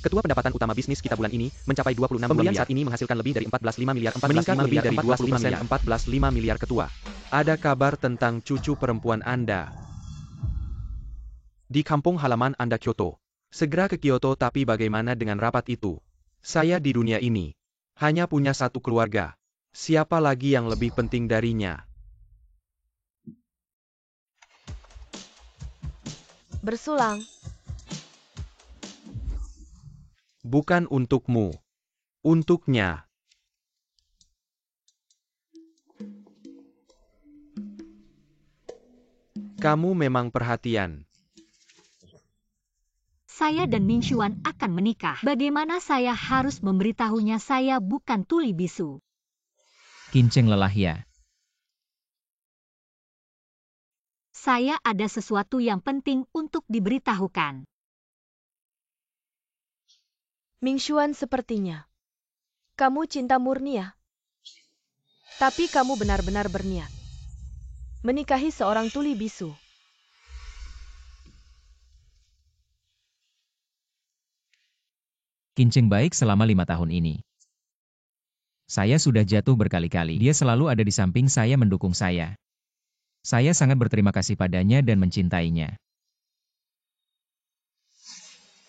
Ketua pendapatan utama bisnis kita bulan ini mencapai 26 pembelian saat ini menghasilkan lebih dari 14,5 miliar, meningkat lebih dari 20%, 14,5 miliar. Ketua, ada kabar tentang cucu perempuan Anda di kampung halaman Anda Kyoto. Segera ke Kyoto, tapi bagaimana dengan rapat itu? Saya di dunia ini hanya punya satu keluarga. Siapa lagi yang lebih penting darinya? Bersulang. Bukan untukmu. Untuknya. Kamu memang perhatian. Saya dan Ming Xuan akan menikah. Bagaimana saya harus memberitahunya saya bukan tuli bisu? Kinceng lelah ya. Saya ada sesuatu yang penting untuk diberitahukan. Ming Xuan, sepertinya kamu cinta murni ya? Tapi kamu benar-benar berniat menikahi seorang tuli bisu. Kinceng baik selama 5 tahun ini. Saya sudah jatuh berkali-kali. Dia selalu ada di samping saya, mendukung saya. Saya sangat berterima kasih padanya dan mencintainya.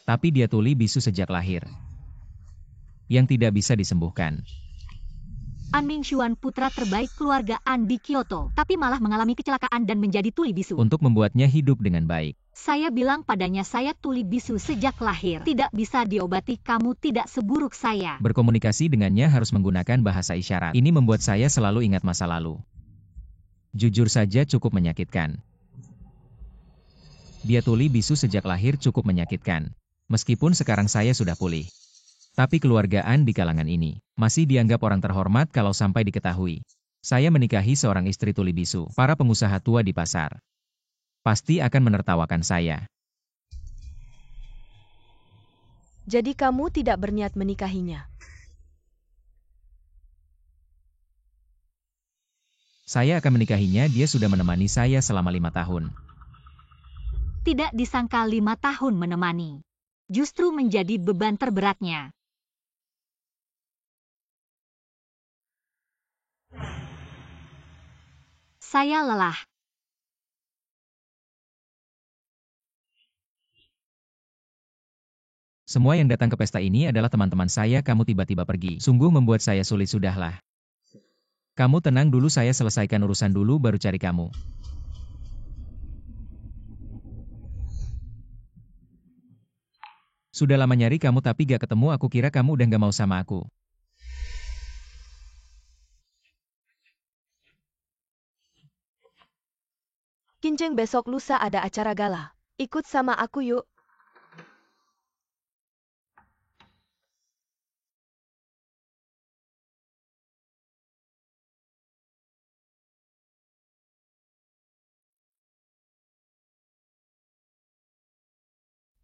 Tapi dia tuli bisu sejak lahir, yang tidak bisa disembuhkan. An Ming Xuan, putra terbaik keluarga An di Kyoto, tapi malah mengalami kecelakaan dan menjadi tuli bisu. Untuk membuatnya hidup dengan baik. Saya bilang padanya saya tuli bisu sejak lahir. Tidak bisa diobati, kamu tidak seburuk saya. Berkomunikasi dengannya harus menggunakan bahasa isyarat. Ini membuat saya selalu ingat masa lalu. Jujur saja cukup menyakitkan. Dia tuli bisu sejak lahir, cukup menyakitkan. Meskipun sekarang saya sudah pulih. Tapi keluargaan di kalangan ini masih dianggap orang terhormat kalau sampai diketahui saya menikahi seorang istri tuli bisu. Para pengusaha tua di pasar pasti akan menertawakan saya. Jadi kamu tidak berniat menikahinya? Saya akan menikahinya, dia sudah menemani saya selama 5 tahun. Tidak disangka 5 tahun menemani. Justru menjadi beban terberatnya. Saya lelah. Semua yang datang ke pesta ini adalah teman-teman saya, kamu tiba-tiba pergi. Sungguh membuat saya sulit. Sudahlah. Kamu tenang dulu, saya selesaikan urusan dulu baru cari kamu. Sudah lama nyari kamu tapi gak ketemu, aku kira kamu udah gak mau sama aku. Kinceng, besok lusa ada acara gala. Ikut sama aku yuk.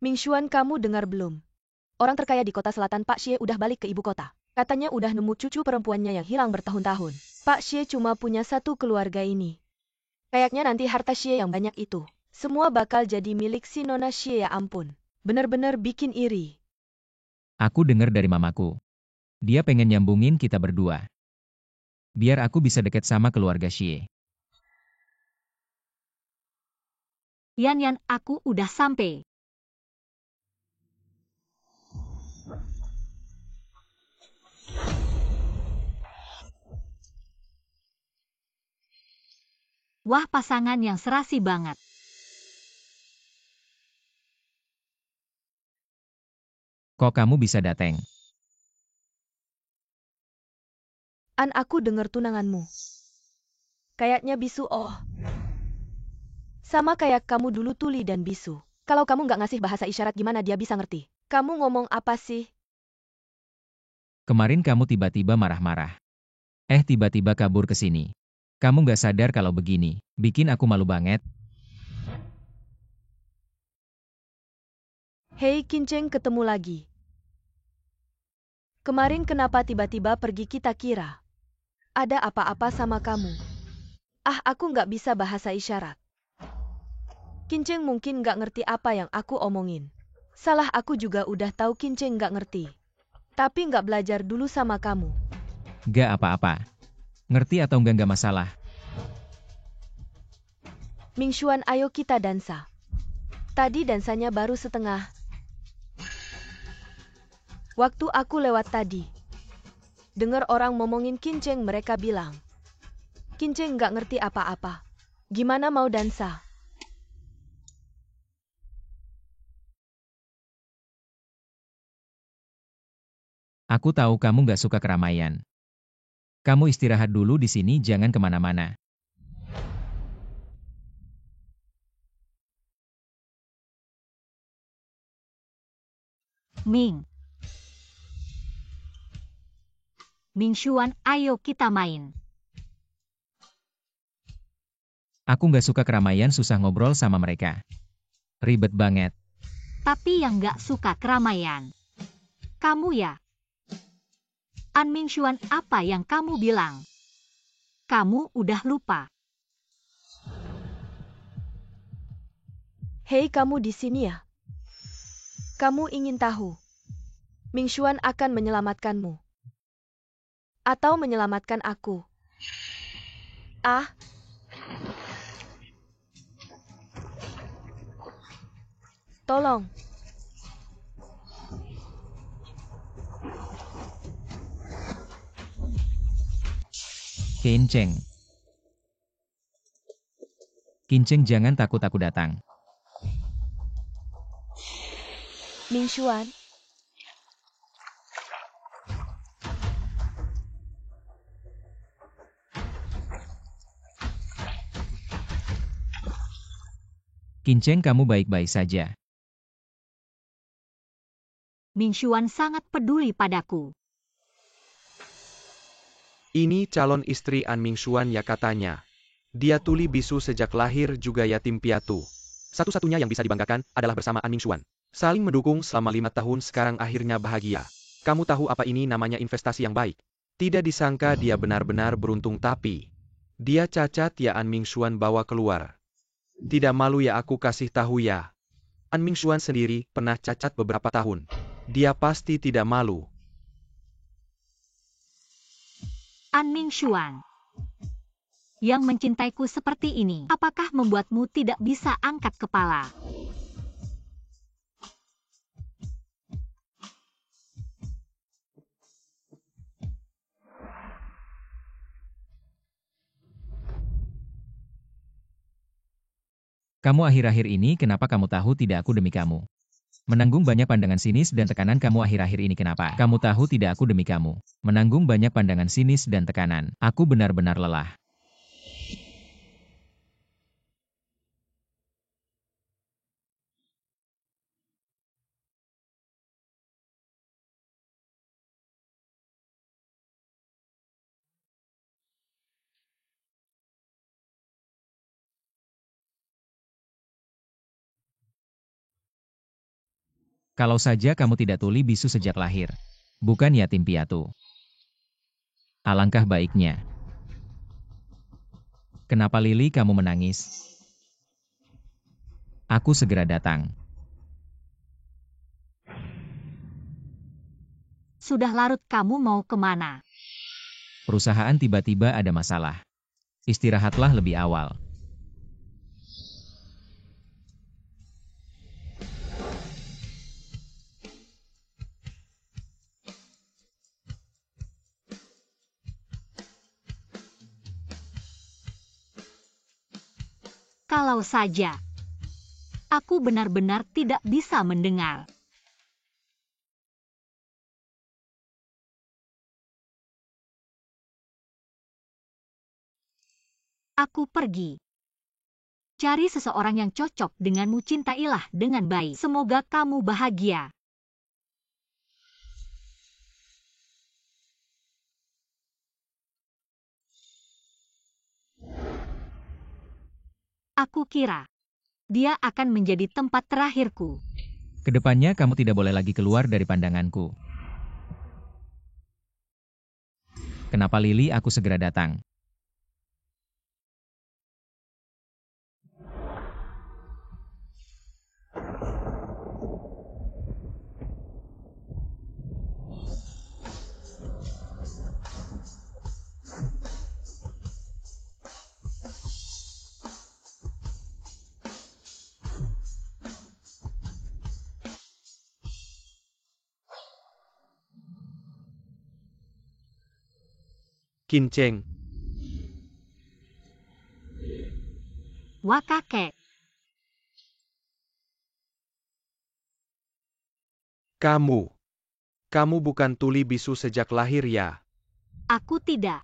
Ming Xuan, kamu dengar belum? Orang terkaya di kota selatan Pak Xie udah balik ke ibu kota. Katanya udah nemu cucu perempuannya yang hilang bertahun-tahun. Pak Xie cuma punya satu keluarga ini. Kayaknya nanti harta Xie yang banyak itu semua bakal jadi milik si Nona Xie. Ya ampun, bener-bener bikin iri. Aku dengar dari mamaku. Dia pengen nyambungin kita berdua. Biar aku bisa deket sama keluarga Xie. Yan, aku udah sampai. Wah, pasangan yang serasi banget. Kok kamu bisa dateng? An, aku denger tunanganmu kayaknya bisu. Oh, sama kayak kamu dulu tuli dan bisu. Kalau kamu nggak ngasih bahasa isyarat gimana dia bisa ngerti? Kamu ngomong apa sih? Kemarin kamu tiba-tiba marah-marah. Tiba-tiba kabur ke sini. Kamu gak sadar kalau begini bikin aku malu banget. Hei Kinceng, ketemu lagi. Kemarin kenapa tiba-tiba pergi? Kita kira ada apa-apa sama kamu. Aku nggak bisa bahasa isyarat. Kinceng mungkin nggak ngerti apa yang aku omongin. Salah aku juga udah tahu Kinceng nggak ngerti. Tapi nggak belajar dulu sama kamu. Gak apa-apa. Ngerti atau enggak masalah. Mingshuan, ayo kita dansa. Tadi dansanya baru setengah. Waktu aku lewat tadi, dengar orang ngomongin Kinceng, mereka bilang, Kinceng nggak ngerti apa-apa. Gimana mau dansa? Aku tahu kamu gak suka keramaian. Kamu istirahat dulu di sini, jangan kemana-mana. Mingshuan, ayo kita main. Aku gak suka keramaian, susah ngobrol sama mereka. Ribet banget. Tapi yang gak suka keramaian, kamu ya? An Mingshuan, apa yang kamu bilang? Kamu udah lupa. Hei, kamu di sini ya? Kamu ingin tahu, Mingshuan akan menyelamatkanmu? Atau menyelamatkan aku? Ah, tolong. Kinceng. Kinceng, jangan takut, aku datang. Mingshuan, Kinceng, kamu baik-baik saja. Mingshuan sangat peduli padaku. Ini calon istri An Mingshuan ya katanya. Dia tuli bisu sejak lahir juga yatim piatu. Satu-satunya yang bisa dibanggakan adalah bersama An Mingshuan. Saling mendukung selama 5 tahun, sekarang akhirnya bahagia. Kamu tahu apa ini namanya investasi yang baik? Tidak disangka dia benar-benar beruntung, tapi dia cacat ya. An Mingshuan bawa keluar. Tidak malu ya aku kasih tahu ya. An Mingshuan sendiri pernah cacat beberapa tahun. Dia pasti tidak malu. An Mingshuan, yang mencintaiku seperti ini, apakah membuatmu tidak bisa angkat kepala? Kamu akhir-akhir ini kenapa kamu tahu tidak aku demi kamu? Menanggung banyak pandangan sinis dan tekanan kamu akhir-akhir ini kenapa? Kamu tahu tidak aku demi kamu? Menanggung banyak pandangan sinis dan tekanan. Aku benar-benar lelah. Kalau saja kamu tidak tuli bisu sejak lahir. Bukan yatim piatu. Alangkah baiknya. Kenapa Lili kamu menangis? Aku segera datang. Sudah larut, kamu mau kemana? Perusahaan tiba-tiba ada masalah. Istirahatlah lebih awal. Kalau saja aku benar-benar tidak bisa mendengar. Aku pergi. Cari seseorang yang cocok denganmu, cintailah dengan baik. Semoga kamu bahagia. Aku kira dia akan menjadi tempat terakhirku. Kedepannya kamu tidak boleh lagi keluar dari pandanganku. Kenapa Lili? Aku segera datang. Qin Cheng. Wah kakek, Kamu bukan tuli bisu sejak lahir ya? aku tidak.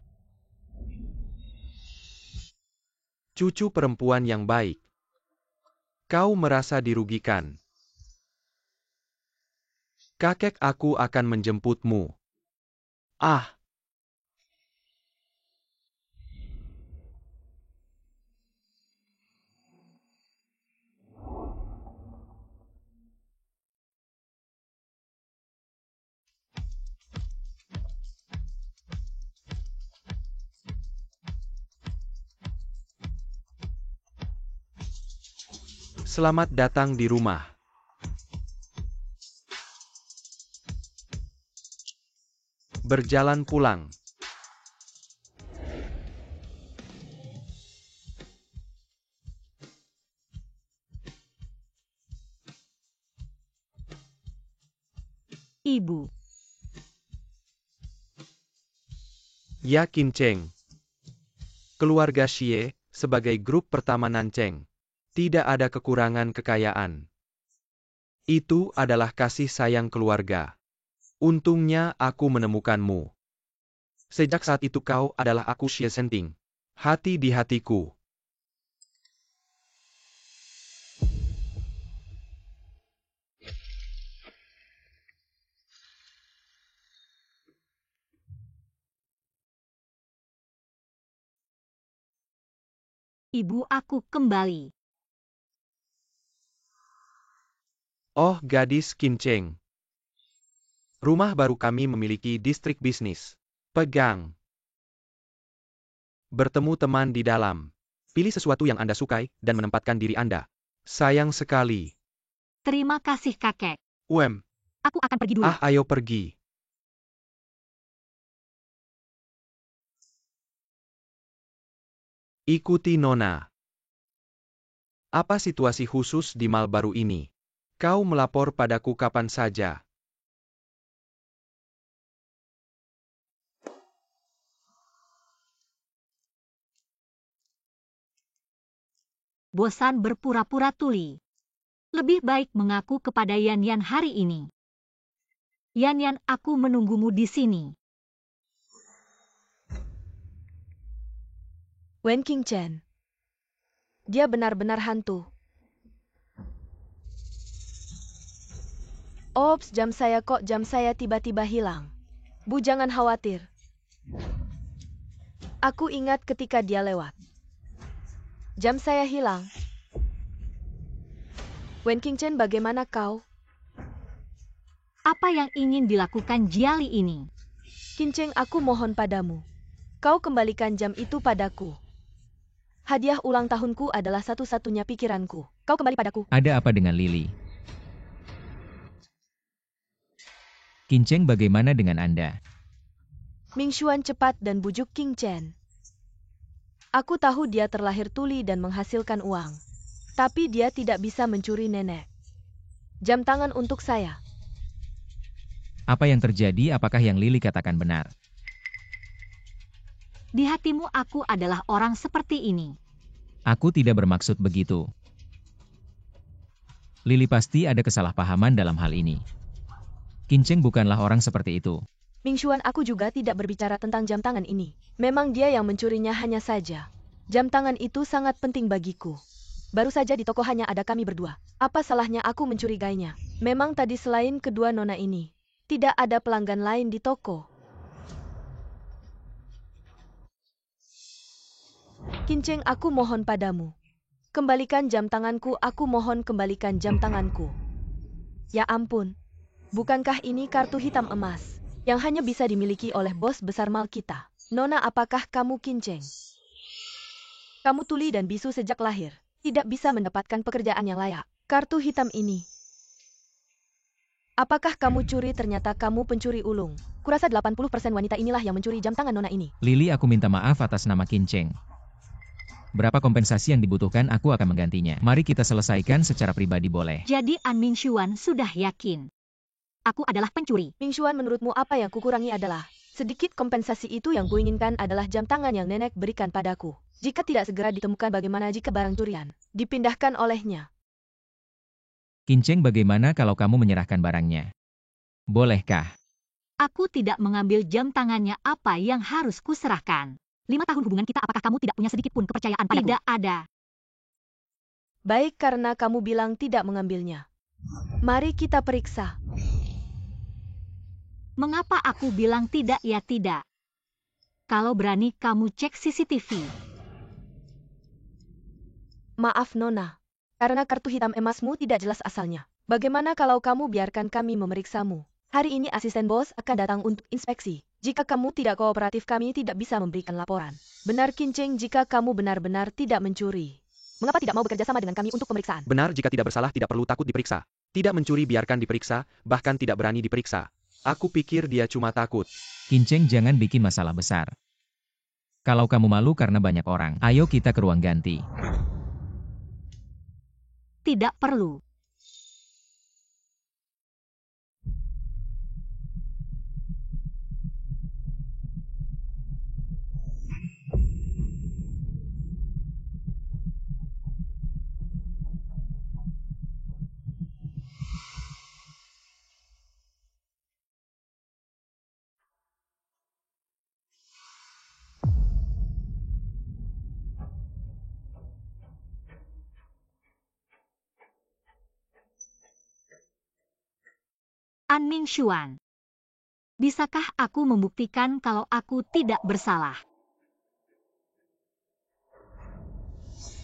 Cucu perempuan yang baik. Kau merasa dirugikan. Kakek aku akan menjemputmu. Ah, selamat datang di rumah. Berjalan pulang. Ibu, Ya Qin Cheng. Keluarga Xie, sebagai grup pertama Nancheng, tidak ada kekurangan kekayaan. Itu adalah kasih sayang keluarga. Untungnya aku menemukanmu. Sejak saat itu kau adalah aku Xie Senting. Hati di hatiku. ibu aku kembali. Oh gadis Qin Cheng. Rumah baru kami memiliki distrik bisnis. Pegang. Bertemu teman di dalam. Pilih sesuatu yang Anda sukai dan menempatkan diri Anda. Sayang sekali. Terima kasih kakek. Aku akan pergi dulu. ayo pergi. Ikuti Nona. Apa situasi khusus di mal baru ini? Kau melapor padaku kapan saja. Bosan berpura-pura tuli. Lebih baik mengaku kepada Yan Yan hari ini. Yan Yan, aku menunggumu di sini. Wen Qing Chen. Dia benar-benar hantu. Ops, jam saya tiba-tiba hilang. Bu jangan khawatir. Aku ingat ketika dia lewat. Jam saya hilang. Wen Qing Chen, bagaimana kau? Apa yang ingin dilakukan Jiali ini? Qin Cheng, aku mohon padamu. Kau kembalikan jam itu padaku. Hadiah ulang tahunku adalah satu-satunya pikiranku. Kau kembali padaku. Ada apa dengan Lily? Qin Cheng, bagaimana dengan Anda? Ming Xuan cepat dan bujuk Qing Chen. Aku tahu dia terlahir tuli dan menghasilkan uang. Tapi dia tidak bisa mencuri nenek. Jam tangan untuk saya. Apa yang terjadi? Apakah yang Lily katakan benar? Di hatimu aku adalah orang seperti ini. Aku tidak bermaksud begitu. Lily pasti ada kesalahpahaman dalam hal ini. Qin Cheng bukanlah orang seperti itu. Ming Xuan, aku juga tidak berbicara tentang jam tangan ini. Memang dia yang mencurinya hanya saja. Jam tangan itu sangat penting bagiku. Baru saja di toko hanya ada kami berdua. Apa salahnya aku mencurigainya? Memang tadi selain kedua nona ini, tidak ada pelanggan lain di toko. Qin Cheng, aku mohon padamu. Kembalikan jam tanganku, aku mohon kembalikan jam tanganku. Ya ampun. Bukankah ini kartu hitam emas yang hanya bisa dimiliki oleh bos besar mal kita? Nona, apakah kamu Qin Cheng? Kamu tuli dan bisu sejak lahir. Tidak bisa mendapatkan pekerjaan yang layak. Kartu hitam ini. Apakah kamu curi? Ternyata kamu pencuri ulung. Kurasa 80% wanita inilah yang mencuri jam tangan nona ini. Lily, aku minta maaf atas nama Qin Cheng. Berapa kompensasi yang dibutuhkan, aku akan menggantinya. Mari kita selesaikan secara pribadi, boleh? Jadi An Ming Xuan sudah yakin. Aku adalah pencuri. Ming Xuan, menurutmu apa yang kukurangi adalah Sedikit kompensasi itu yang kuinginkan adalah jam tangan yang nenek berikan padaku. Jika tidak segera ditemukan, bagaimana jika barang curian dipindahkan olehnya? Kinceng, bagaimana kalau kamu menyerahkan barangnya? Bolehkah? Aku tidak mengambil jam tangannya, apa yang harus kuserahkan. 5 tahun hubungan kita, apakah kamu tidak punya sedikit pun kepercayaan padaku? Tidak ada. Baik, karena kamu bilang tidak mengambilnya. Mari kita periksa. Mengapa aku bilang tidak ya tidak? Kalau berani kamu cek CCTV. Maaf Nona, karena kartu hitam emasmu tidak jelas asalnya. Bagaimana kalau kamu biarkan kami memeriksamu? Hari ini asisten bos akan datang untuk inspeksi. Jika kamu tidak kooperatif, kami tidak bisa memberikan laporan. Benar Kinceng, jika kamu benar-benar tidak mencuri. Mengapa tidak mau bekerja sama dengan kami untuk pemeriksaan? Benar, jika tidak bersalah tidak perlu takut diperiksa. Tidak mencuri biarkan diperiksa, bahkan tidak berani diperiksa. Aku pikir dia cuma takut. Kinceng, jangan bikin masalah besar. Kalau kamu malu karena banyak orang, ayo kita ke ruang ganti. Tidak perlu. An Mingxuan, bisakah aku membuktikan kalau aku tidak bersalah?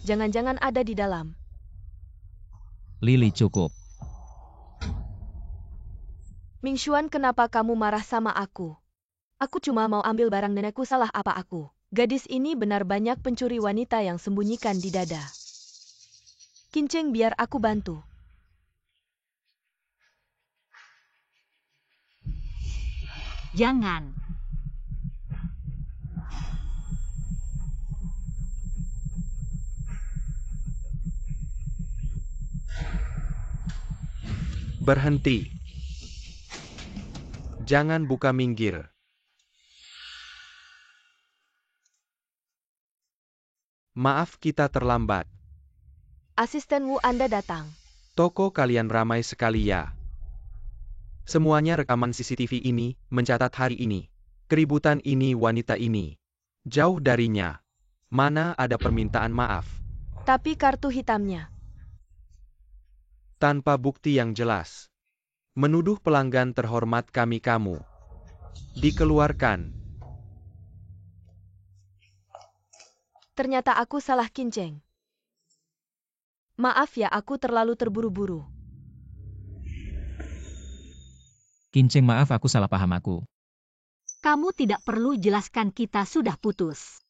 Jangan-jangan ada di dalam. Lily, cukup. Mingxuan, kenapa kamu marah sama aku? Aku cuma mau ambil barang nenekku, salah apa aku? Gadis ini benar banyak pencuri wanita yang sembunyikan di dada. Kinceng, biar aku bantu. Jangan. Berhenti. Jangan buka minggir. Maaf kita terlambat. Asisten Wu Anda datang. Toko kalian ramai sekali ya. Semuanya rekaman CCTV ini, mencatat hari ini. Keributan ini, wanita ini. Jauh darinya. Mana ada permintaan maaf. Tapi kartu hitamnya. Tanpa bukti yang jelas. Menuduh pelanggan terhormat kami kamu. Dikeluarkan. Ternyata aku salah Kinceng. Maaf ya, aku terlalu terburu-buru. Kinceng, maaf aku salah paham aku. Kamu tidak perlu jelaskan, kita sudah putus.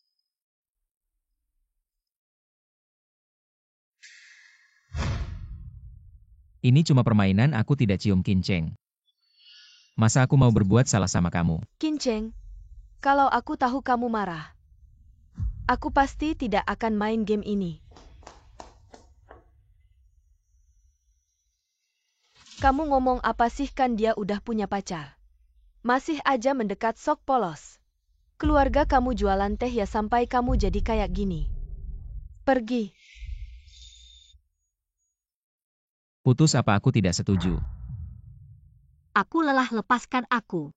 Ini cuma permainan, aku tidak cium Kinceng. Masa aku mau berbuat salah sama kamu? Kinceng, kalau aku tahu kamu marah, aku pasti tidak akan main game ini. Kamu ngomong apa sih, kan dia udah punya pacar. Masih aja mendekat, sok polos. Keluarga kamu jualan teh ya sampai kamu jadi kayak gini. Pergi. Putus apa aku tidak setuju? Aku lelah, lepaskan aku.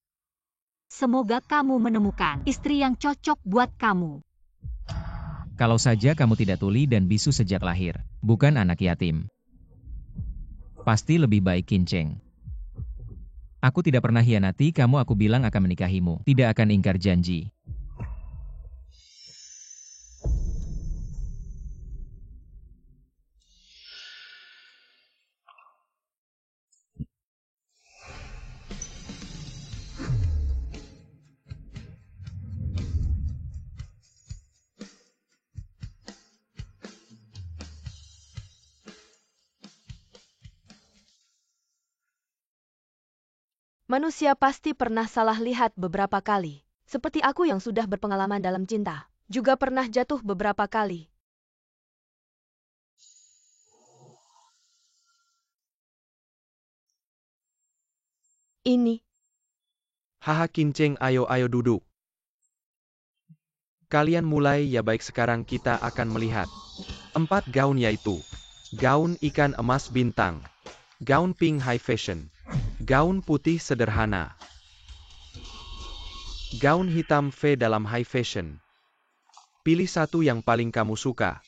Semoga kamu menemukan istri yang cocok buat kamu. Kalau saja kamu tidak tuli dan bisu sejak lahir, bukan anak yatim. Pasti lebih baik Kinceng. Aku tidak pernah hianati kamu, aku bilang akan menikahimu, tidak akan ingkar janji. Manusia pasti pernah salah lihat beberapa kali. Seperti aku yang sudah berpengalaman dalam cinta. Juga pernah jatuh beberapa kali. Ini Haha Kinceng, ayo duduk. Kalian mulai ya, baik, sekarang kita akan melihat 4 gaun, yaitu gaun ikan emas bintang, gaun pink high fashion, gaun putih sederhana, gaun hitam V dalam high fashion. Pilih satu yang paling kamu suka.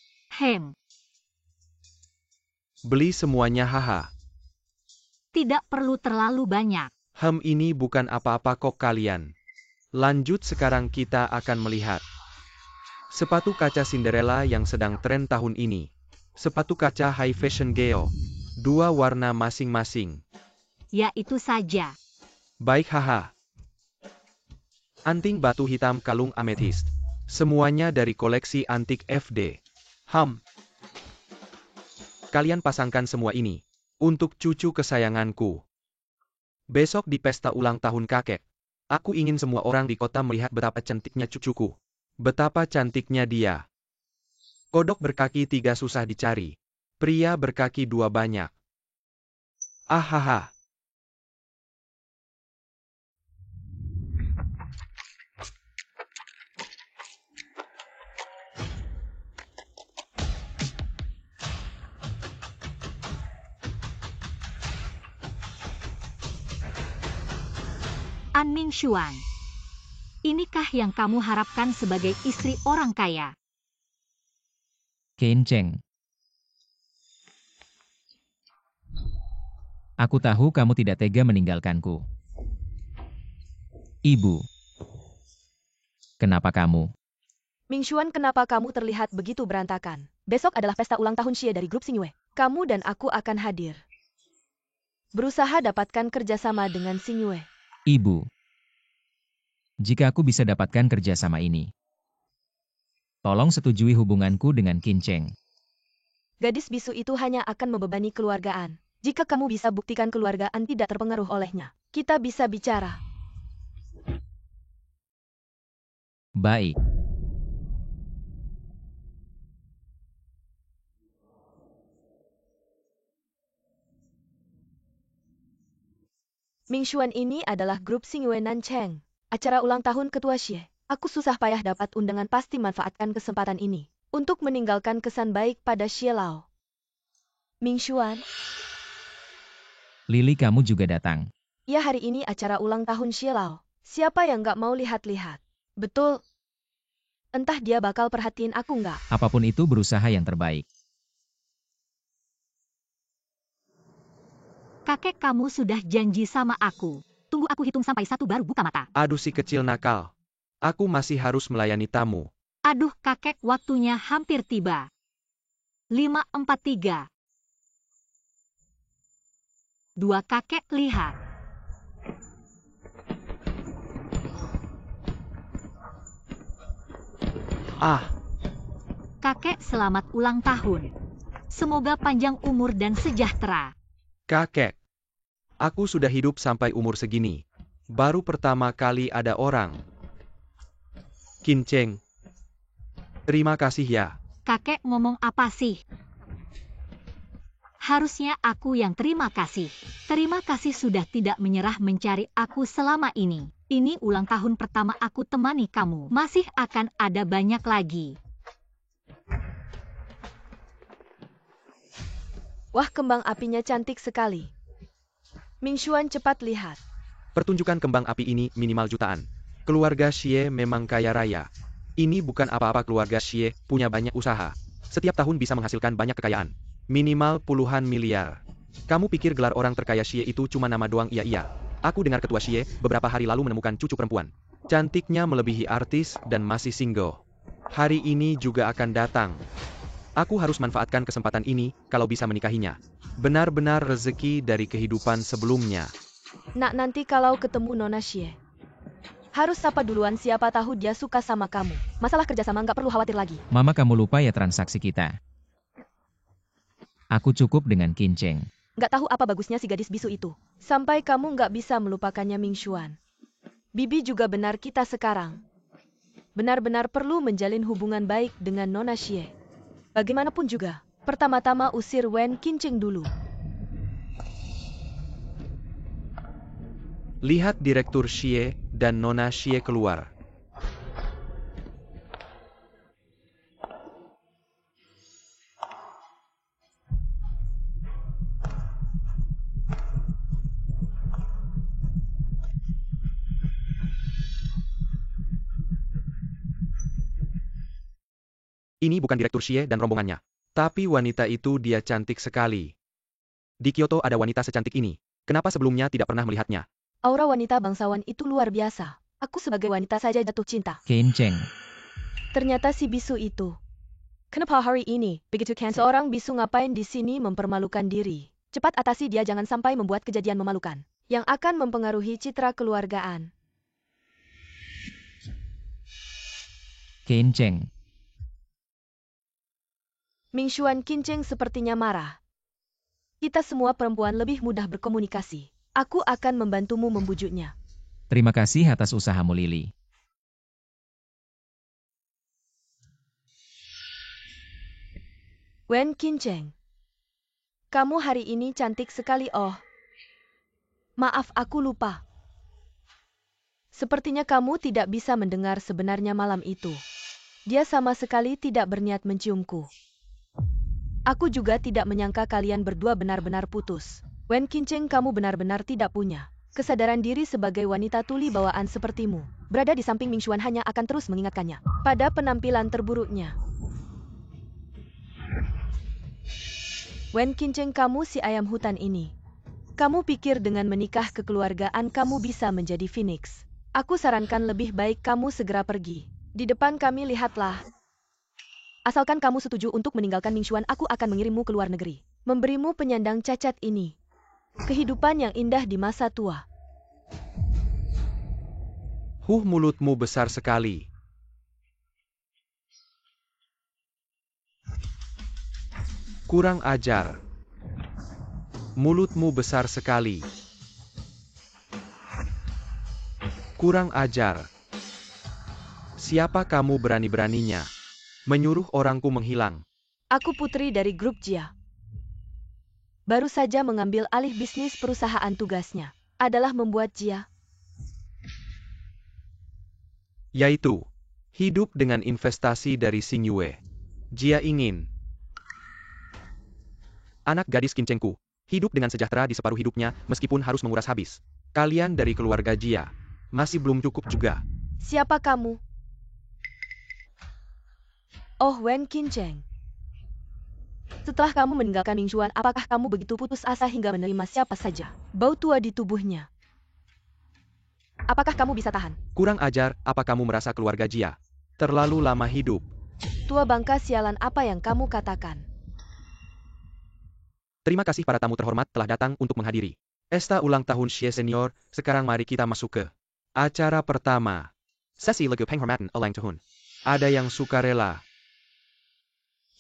Beli semuanya, haha. Tidak perlu terlalu banyak. Ini bukan apa-apa kok kalian. Lanjut, sekarang kita akan melihat sepatu kaca Cinderella yang sedang tren tahun ini. Sepatu kaca high fashion Geo. 2 warna masing-masing. Ya itu saja. Baik, haha. Anting batu hitam kalung amethyst. Semuanya dari koleksi antik FD. Kalian pasangkan semua ini untuk cucu kesayanganku. Besok di pesta ulang tahun kakek, aku ingin semua orang di kota melihat betapa cantiknya cucuku. Betapa cantiknya dia. Kodok berkaki 3 susah dicari. Pria berkaki 2 banyak. Ahaha. An Mingxuan, inikah yang kamu harapkan sebagai istri orang kaya? Kinceng. Aku tahu kamu tidak tega meninggalkanku. Ibu. Kenapa kamu? Mingxuan, kenapa kamu terlihat begitu berantakan? Besok adalah pesta ulang tahun Xie dari grup Xingyue. Kamu dan aku akan hadir. Berusaha dapatkan kerjasama dengan Xingyue. Ibu. Jika aku bisa dapatkan kerjasama ini, tolong setujui hubunganku dengan Kinceng. Gadis bisu itu hanya akan membebani keluargaan. Jika kamu bisa buktikan keluargaan tidak terpengaruh olehnya, kita bisa bicara. Baik. Mingxuan ini adalah grup Xingyue Nancheng. Acara ulang tahun ketua Xie. Aku susah payah dapat undangan, pasti manfaatkan kesempatan ini untuk meninggalkan kesan baik pada Xie Lao. Mingxuan. Lili, kamu juga datang. Ya, hari ini acara ulang tahun Xie Lao. Siapa yang gak mau lihat-lihat? Betul. Entah dia bakal perhatiin aku nggak. Apapun itu, berusaha yang terbaik. Kakek kamu sudah janji sama aku. Tunggu aku hitung sampai 1 baru buka mata. Aduh, si kecil nakal. Aku masih harus melayani tamu. Aduh kakek, waktunya hampir tiba. 5, 4, 3. 2 kakek lihat. Kakek, selamat ulang tahun. Semoga panjang umur dan sejahtera. Kakek. Aku sudah hidup sampai umur segini. Baru pertama kali ada orang. Kinceng. Terima kasih ya. Kakek ngomong apa sih? Harusnya aku yang terima kasih. Terima kasih sudah tidak menyerah mencari aku selama ini. Ini ulang tahun pertama aku temani kamu. Masih akan ada banyak lagi. Wah, kembang apinya cantik sekali. Mingxuan, cepat lihat. Pertunjukan kembang api ini minimal jutaan. Keluarga Xie memang kaya raya. Ini bukan apa-apa, keluarga Xie punya banyak usaha. Setiap tahun bisa menghasilkan banyak kekayaan. Minimal puluhan miliar. Kamu pikir gelar orang terkaya Xie itu cuma nama doang? Iya. Aku dengar ketua Xie beberapa hari lalu menemukan cucu perempuan. Cantiknya melebihi artis dan masih single. Hari ini juga akan datang. Aku harus manfaatkan kesempatan ini kalau bisa menikahinya. Benar-benar rezeki dari kehidupan sebelumnya. Nak, nanti kalau ketemu Nona Xie, harus sapa duluan, siapa tahu dia suka sama kamu. Masalah kerjasama nggak perlu khawatir lagi. Mama, kamu lupa ya transaksi kita. Aku cukup dengan Kinceng. Nggak tahu apa bagusnya si gadis bisu itu. Sampai kamu nggak bisa melupakannya, Mingxuan. Bibi juga benar, kita sekarang benar-benar perlu menjalin hubungan baik dengan Nona Xie. Bagaimanapun juga, pertama-tama usir Wen Kinceng dulu. Lihat Direktur Xie dan Nona Xie keluar. Ini bukan Direktur Xie dan rombongannya. Tapi wanita itu dia cantik sekali. Di Kyoto ada wanita secantik ini. Kenapa sebelumnya tidak pernah melihatnya? Aura wanita bangsawan itu luar biasa. Aku sebagai wanita saja jatuh cinta. Kenceng. Ternyata si bisu itu. Kenapa hari ini, begitu kan seorang bisu ngapain di sini mempermalukan diri? Cepat atasi dia, jangan sampai membuat kejadian memalukan yang akan mempengaruhi citra keluargaan. Kenceng. Mingshuan kincing sepertinya marah. Kita semua perempuan lebih mudah berkomunikasi. Aku akan membantumu membujuknya. Terima kasih atas usahamu, Lily. Wen Kinceng. Kamu hari ini cantik sekali. Oh. Maaf, aku lupa. Sepertinya kamu tidak bisa mendengar sebenarnya malam itu. Dia sama sekali tidak berniat menciumku. Aku juga tidak menyangka kalian berdua benar-benar putus. Wen Kinceng, kamu benar-benar tidak punya kesadaran diri sebagai wanita tuli bawaan sepertimu. Berada di samping Mingshuan hanya akan terus mengingatkannya pada penampilan terburuknya. Wen Kinceng, kamu si ayam hutan ini. Kamu pikir dengan menikah kekeluargaan kamu bisa menjadi Phoenix? Aku sarankan lebih baik kamu segera pergi. Di depan kami, lihatlah. Asalkan kamu setuju untuk meninggalkan Mingshuan, aku akan mengirimmu ke luar negeri. Memberimu penyandang cacat ini. Kehidupan yang indah di masa tua. Mulutmu besar sekali. Kurang ajar. Mulutmu besar sekali. Kurang ajar. Siapa kamu berani-beraninya menyuruh orangku menghilang? Aku putri dari grup Jia. Baru saja mengambil alih bisnis perusahaan, tugasnya adalah membuat Jia. Yaitu, hidup dengan investasi dari Xing Yue. Jia ingin anak gadis Kincengku hidup dengan sejahtera di separuh hidupnya meskipun harus menguras habis. Kalian dari keluarga Jia masih belum cukup juga. Siapa kamu? Oh, Wen Kinceng. Setelah kamu meninggalkan Mingshuan, apakah kamu begitu putus asa hingga menerima siapa saja? Bau tua di tubuhnya. Apakah kamu bisa tahan? Kurang ajar, apa kamu merasa keluarga Jia terlalu lama hidup? Tua bangka sialan, apa yang kamu katakan? Terima kasih para tamu terhormat telah datang untuk menghadiri Pesta ulang tahun Xie Senior. Sekarang mari kita masuk ke acara pertama. Sesi lagu penghormatan ulang tahun. Ada yang sukarela.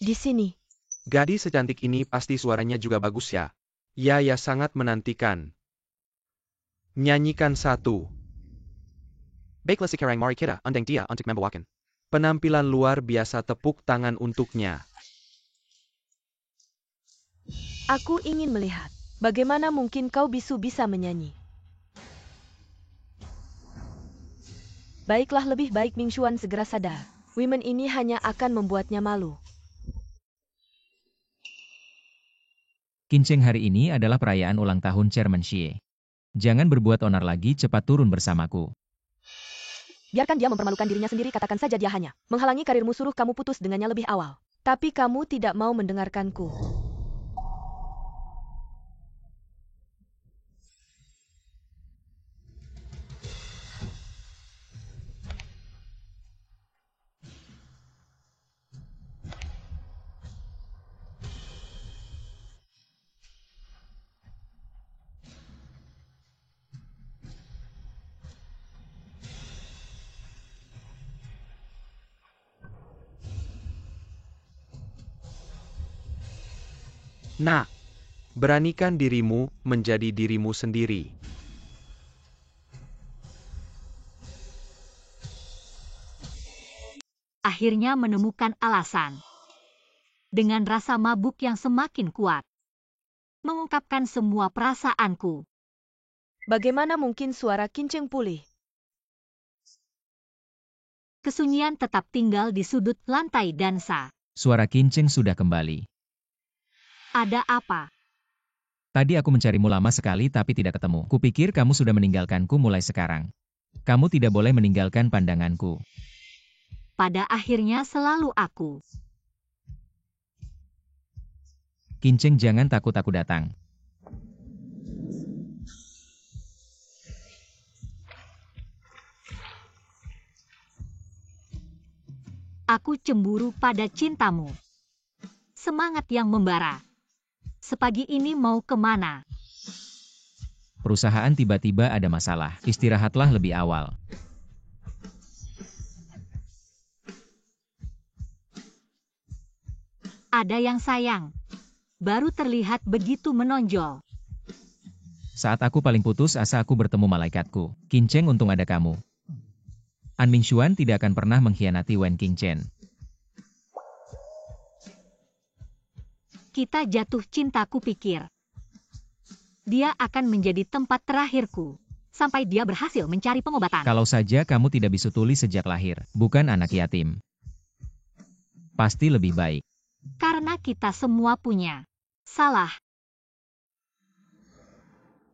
Di sini. Gadis secantik ini pasti suaranya juga bagus ya. Ya sangat menantikan. Nyanyikan satu. Baiklah sekarang mari kita undang dia untuk membawakan penampilan luar biasa, tepuk tangan untuknya. Aku ingin melihat bagaimana mungkin kau bisu bisa menyanyi. Baiklah, lebih baik Mingshuan segera sadar. Women ini hanya akan membuatnya malu. Kinceng, hari ini adalah perayaan ulang tahun Chairman Xie. Jangan berbuat onar lagi, cepat turun bersamaku. Biarkan dia mempermalukan dirinya sendiri, katakan saja dia hanya menghalangi karirmu, suruh kamu putus dengannya lebih awal. Tapi kamu tidak mau mendengarkanku. Nah, beranikan dirimu menjadi dirimu sendiri. Akhirnya menemukan alasan. Dengan rasa mabuk yang semakin kuat. Mengungkapkan semua perasaanku. Bagaimana mungkin suara Kinceng pulih? Kesunyian tetap tinggal di sudut lantai dansa. Suara Kinceng sudah kembali. Ada apa? Tadi aku mencarimu lama sekali tapi tidak ketemu. Kupikir kamu sudah meninggalkanku mulai sekarang. Kamu tidak boleh meninggalkan pandanganku. Pada akhirnya selalu aku. Kinceng, jangan takut aku datang. Aku cemburu pada cintamu. Semangat yang membara. Sepagi ini mau kemana? Perusahaan tiba-tiba ada masalah. Istirahatlah lebih awal. Ada yang sayang. Baru terlihat begitu menonjol. Saat aku paling putus asa aku bertemu malaikatku. Kinceng, untung ada kamu. An Mingshuan tidak akan pernah mengkhianati Wen Qingchen. Kita jatuh cinta, kupikir. Dia akan menjadi tempat terakhirku. Sampai dia berhasil mencari pengobatan. Kalau saja kamu tidak bisu tuli sejak lahir, bukan anak yatim. Pasti lebih baik. Karena kita semua punya salah.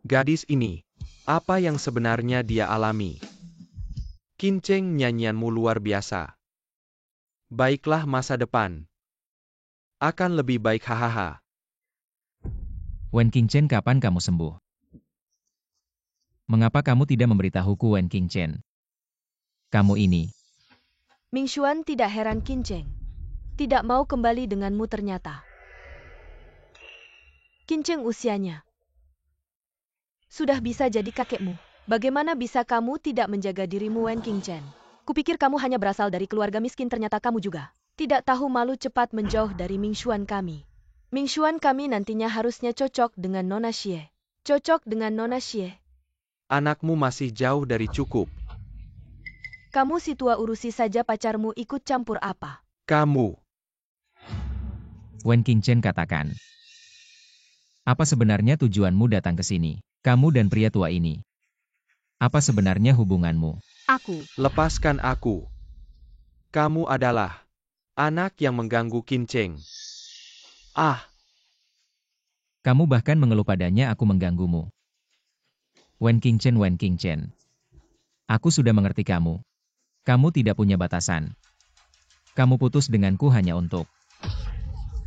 Gadis ini, apa yang sebenarnya dia alami? Kinceng, nyanyianmu luar biasa. Baiklah, masa depan akan lebih baik, hahaha. Wen Qingchen, kapan kamu sembuh? Mengapa kamu tidak memberitahuku, Wen Qingchen? Kamu ini. Mingshuan tidak heran Kinceng tidak mau kembali denganmu ternyata. Kinceng usianya sudah bisa jadi kakekmu. Bagaimana bisa kamu tidak menjaga dirimu, Wen Qingchen? Kupikir kamu hanya berasal dari keluarga miskin, ternyata kamu juga tidak tahu malu, cepat menjauh dari Mingshuan kami. Mingshuan kami nantinya harusnya cocok dengan Nona Xie. Cocok dengan Nona Xie. Anakmu masih jauh dari cukup. Kamu si tua, urusi saja pacarmu, ikut campur apa? Kamu. Wen Qingchen, katakan. Apa sebenarnya tujuanmu datang ke sini? Kamu dan pria tua ini. Apa sebenarnya hubunganmu? Aku. Lepaskan aku. Kamu adalah anak yang mengganggu Kinceng. Ah. Kamu bahkan mengeluh padanya aku mengganggumu. Wen Qingchen, Wen Qingchen. Aku sudah mengerti kamu. Kamu tidak punya batasan. Kamu putus denganku hanya untuk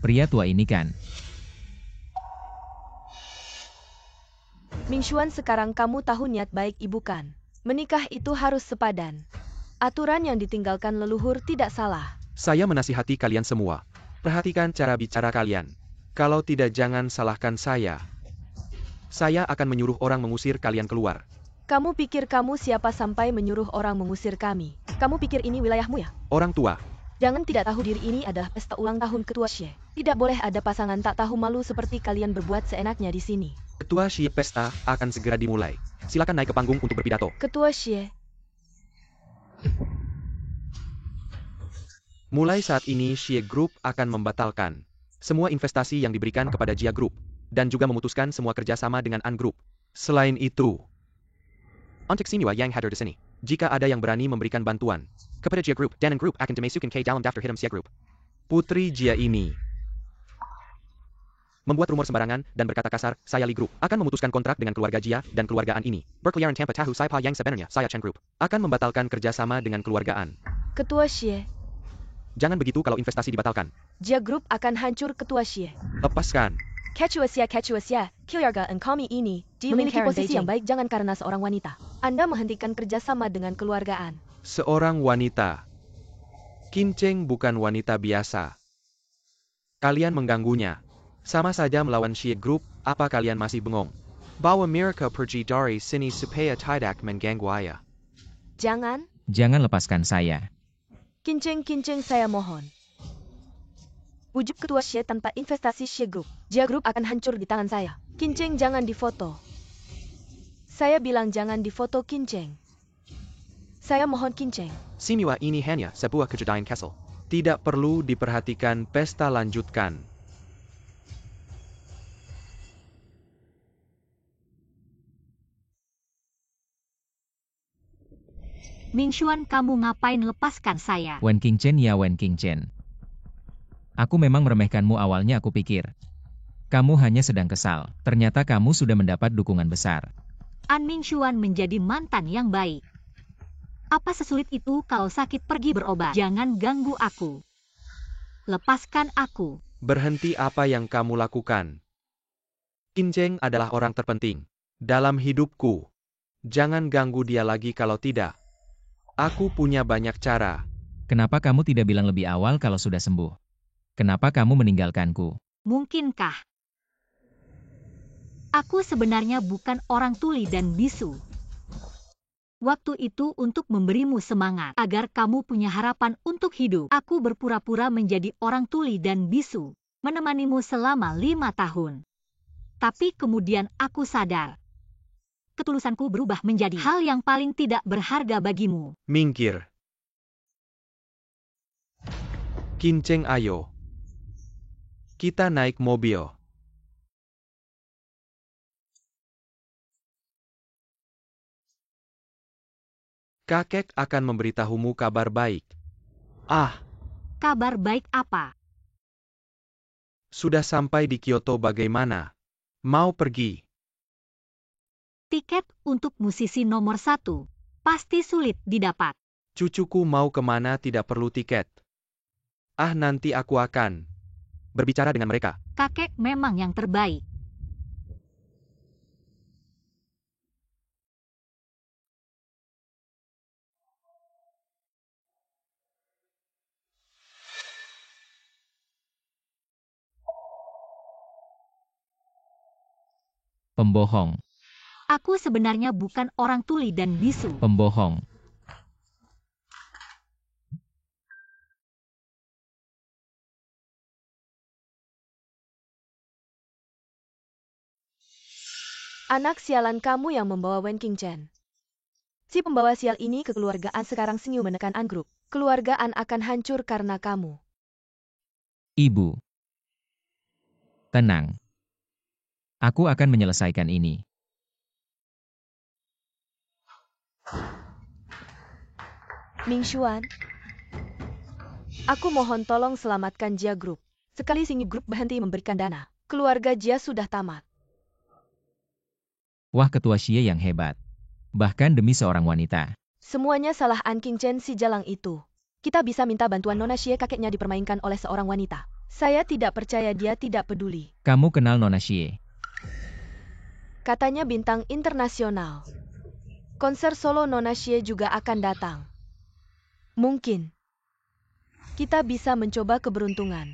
pria tua ini, kan? Mingshuan, sekarang kamu tahu niat baik ibu, kan? Menikah itu harus sepadan. Aturan yang ditinggalkan leluhur tidak salah. Saya menasihati kalian semua. Perhatikan cara bicara kalian. Kalau tidak, jangan salahkan saya. Saya akan menyuruh orang mengusir kalian keluar. Kamu pikir kamu siapa sampai menyuruh orang mengusir kami? Kamu pikir ini wilayahmu ya? Orang tua. Jangan tidak tahu diri, ini adalah pesta ulang tahun Ketua Xie. Tidak boleh ada pasangan tak tahu malu seperti kalian berbuat seenaknya di sini. Ketua Xie, pesta akan segera dimulai. Silakan naik ke panggung untuk berpidato. Ketua Xie. Mulai saat ini Xie Group akan membatalkan semua investasi yang diberikan kepada Jia Group, dan juga memutuskan semua kerjasama dengan An Group. Selain itu, untuk Simiwa yang hadir di sini, jika ada yang berani memberikan bantuan kepada Jia Group, dan An Group akan dimasukin ke dalam daftar hitam Xie Group. Putri Jia ini membuat rumor sembarangan dan berkata kasar. Saya Li Group akan memutuskan kontrak dengan keluarga Jia dan keluarga An ini. Berkeliaran tanpa tahu siapa yang sebenarnya. Saya Chen Group akan membatalkan kerjasama dengan keluarga An. Ketua Xie. Jangan begitu kalau investasi dibatalkan. Jia Group akan hancur, Ketua Xie. Lepaskan. Ketua Xie, keluarga kami ini memiliki posisi yang baik, jangan karena seorang wanita Anda menghentikan kerjasama dengan keluargaan. Seorang wanita. Kinceng bukan wanita biasa. Kalian mengganggunya. Sama saja melawan Xie Group. Apa kalian masih bengong? Bawa mereka pergi dari sini supaya tidak mengganggu saya. Jangan. Jangan lepaskan saya. Kinceng, saya mohon. Ujuk Ketua Xie, tanpa investasi Xie Group, Jia Group akan hancur di tangan saya. Kinceng, jangan difoto. Saya bilang jangan difoto, Kinceng. Saya mohon, Kinceng. Simiwa ini hanya sebuah kejadian kecil. Tidak perlu diperhatikan, pesta lanjutkan. Mingxuan, kamu ngapain lepaskan saya? Wen Qingchen ya Wen Qingchen. Aku memang meremehkanmu awalnya aku pikir. Kamu hanya sedang kesal. Ternyata kamu sudah mendapat dukungan besar. An Mingxuan menjadi mantan yang baik. Apa sesulit itu kalau sakit pergi berobat? Jangan ganggu aku. Lepaskan aku. Berhenti apa yang kamu lakukan. Qingchen adalah orang terpenting dalam hidupku. Jangan ganggu dia lagi kalau tidak. Aku punya banyak cara. Kenapa kamu tidak bilang lebih awal kalau sudah sembuh? Kenapa kamu meninggalkanku? Mungkinkah? Aku sebenarnya bukan orang tuli dan bisu. Waktu itu untuk memberimu semangat, agar kamu punya harapan untuk hidup. Aku berpura-pura menjadi orang tuli dan bisu, menemanimu selama 5 tahun. Tapi kemudian aku sadar. Ketulusanku berubah menjadi hal yang paling tidak berharga bagimu. Minggir. Qingchen, ayo. Kita naik mobil. Kakek akan memberitahumu kabar baik. Ah, Kabar baik apa? sudah sampai di Kyoto bagaimana? Mau pergi? Tiket untuk musisi nomor 1. Pasti sulit didapat. Cucuku mau kemana tidak perlu tiket. Ah, nanti aku akan berbicara dengan mereka. Kakek memang yang terbaik. Pembohong. Aku sebenarnya bukan orang tuli dan bisu. Pembohong. Anak sialan kamu yang membawa Wen Qingchen. Si pembawa sial ini kekeluargaan sekarang senyum menekan An Group. Keluargaan akan hancur karena kamu. Ibu. Tenang. Aku akan menyelesaikan ini. Mingxuan, aku mohon tolong selamatkan Jia Group. Sekali Xingyi Group berhenti memberikan dana, keluarga Jia sudah tamat. Wah, ketua Xie yang hebat. Bahkan demi seorang wanita. Semuanya salah An Qingchen si jalang itu. Kita bisa minta bantuan Nona Xie, kakeknya dipermainkan oleh seorang wanita. Saya tidak percaya dia tidak peduli. Kamu kenal Nona Xie? Katanya bintang internasional. Konser solo Nona Xie juga akan datang. Mungkin kita bisa mencoba keberuntungan.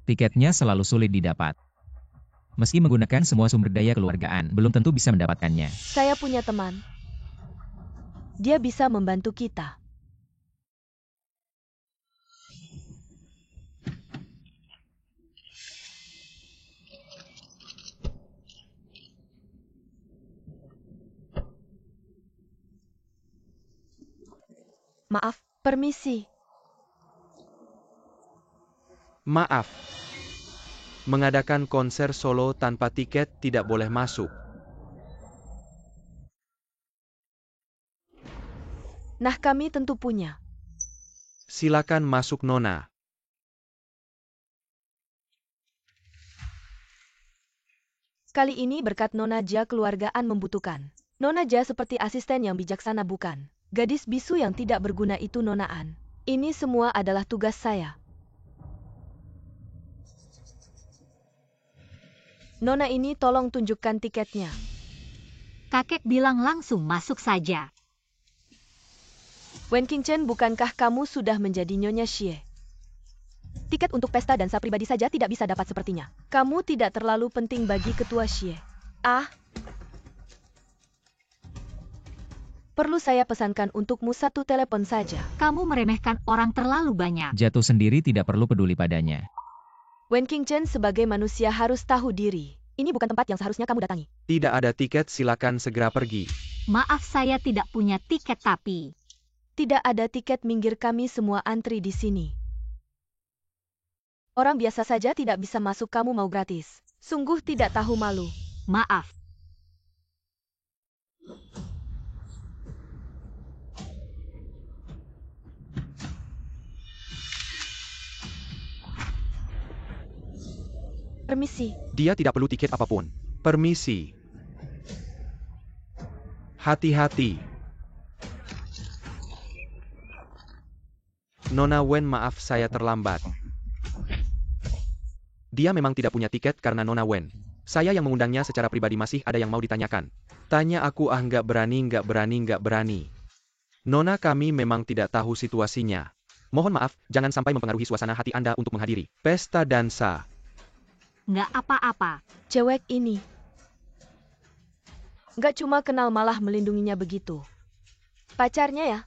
Tiketnya selalu sulit didapat. Meski menggunakan semua sumber daya keluargaan, belum tentu bisa mendapatkannya. Saya punya teman. Dia bisa membantu kita. Maaf, permisi. Maaf. Mengadakan konser solo tanpa tiket tidak boleh masuk. Nah, kami tentu punya. Silakan masuk, Nona. Kali ini berkat Nona Jia keluargaan membutuhkan. Nona Jia seperti asisten yang bijaksana bukan. Gadis bisu yang tidak berguna itu Nona An. Ini semua adalah tugas saya. Nona ini tolong tunjukkan tiketnya. Kakek bilang langsung masuk saja. Wen Qingchen, bukankah kamu sudah menjadi Nyonya Xie? Tiket untuk pesta dansa pribadi saja tidak bisa dapat sepertinya. Kamu tidak terlalu penting bagi ketua Xie. Ah. Perlu saya pesankan untukmu satu telepon saja. Kamu meremehkan orang terlalu banyak. Jatuh sendiri tidak perlu peduli padanya. Wen Qingchen sebagai manusia harus tahu diri. Ini bukan tempat yang seharusnya kamu datangi. Tidak ada tiket, silakan segera pergi. Maaf, saya tidak punya tiket tapi... Tidak ada tiket, minggir, kami semua antri di sini. Orang biasa saja tidak bisa masuk, kamu mau gratis. Sungguh tidak tahu malu. Maaf. Permisi. Dia tidak perlu tiket apapun. Permisi. Hati-hati. Nona Wen, maaf saya terlambat. Dia memang tidak punya tiket karena Nona Wen. Saya yang mengundangnya secara pribadi. Masih ada yang mau ditanyakan. Tanya aku. Nggak berani. Nona, kami memang tidak tahu situasinya. Mohon maaf, jangan sampai mempengaruhi suasana hati Anda untuk menghadiri pesta dansa. Nggak apa-apa. Cewek ini. Nggak cuma kenal malah melindunginya begitu. Pacarnya ya?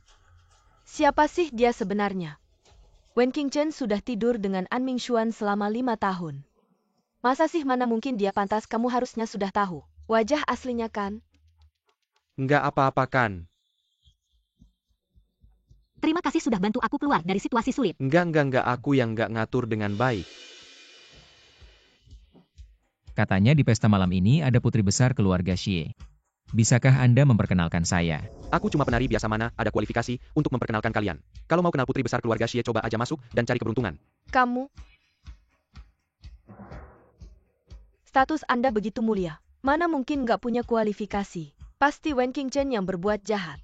Siapa sih dia sebenarnya? Wen Qingchen sudah tidur dengan An Mingxuan selama 5 tahun. Masa sih mana mungkin dia pantas, kamu harusnya sudah tahu. Wajah aslinya kan? Nggak apa-apa kan? Terima kasih sudah bantu aku keluar dari situasi sulit. Nggak, aku yang nggak ngatur dengan baik. Katanya di pesta malam ini ada putri besar keluarga Xie. Bisakah Anda memperkenalkan saya? Aku cuma penari biasa, mana ada kualifikasi untuk memperkenalkan kalian. Kalau mau kenal putri besar keluarga Xie, coba aja masuk dan cari keberuntungan. Kamu? Status Anda begitu mulia. Mana mungkin nggak punya kualifikasi? Pasti Wen Qingchen yang berbuat jahat.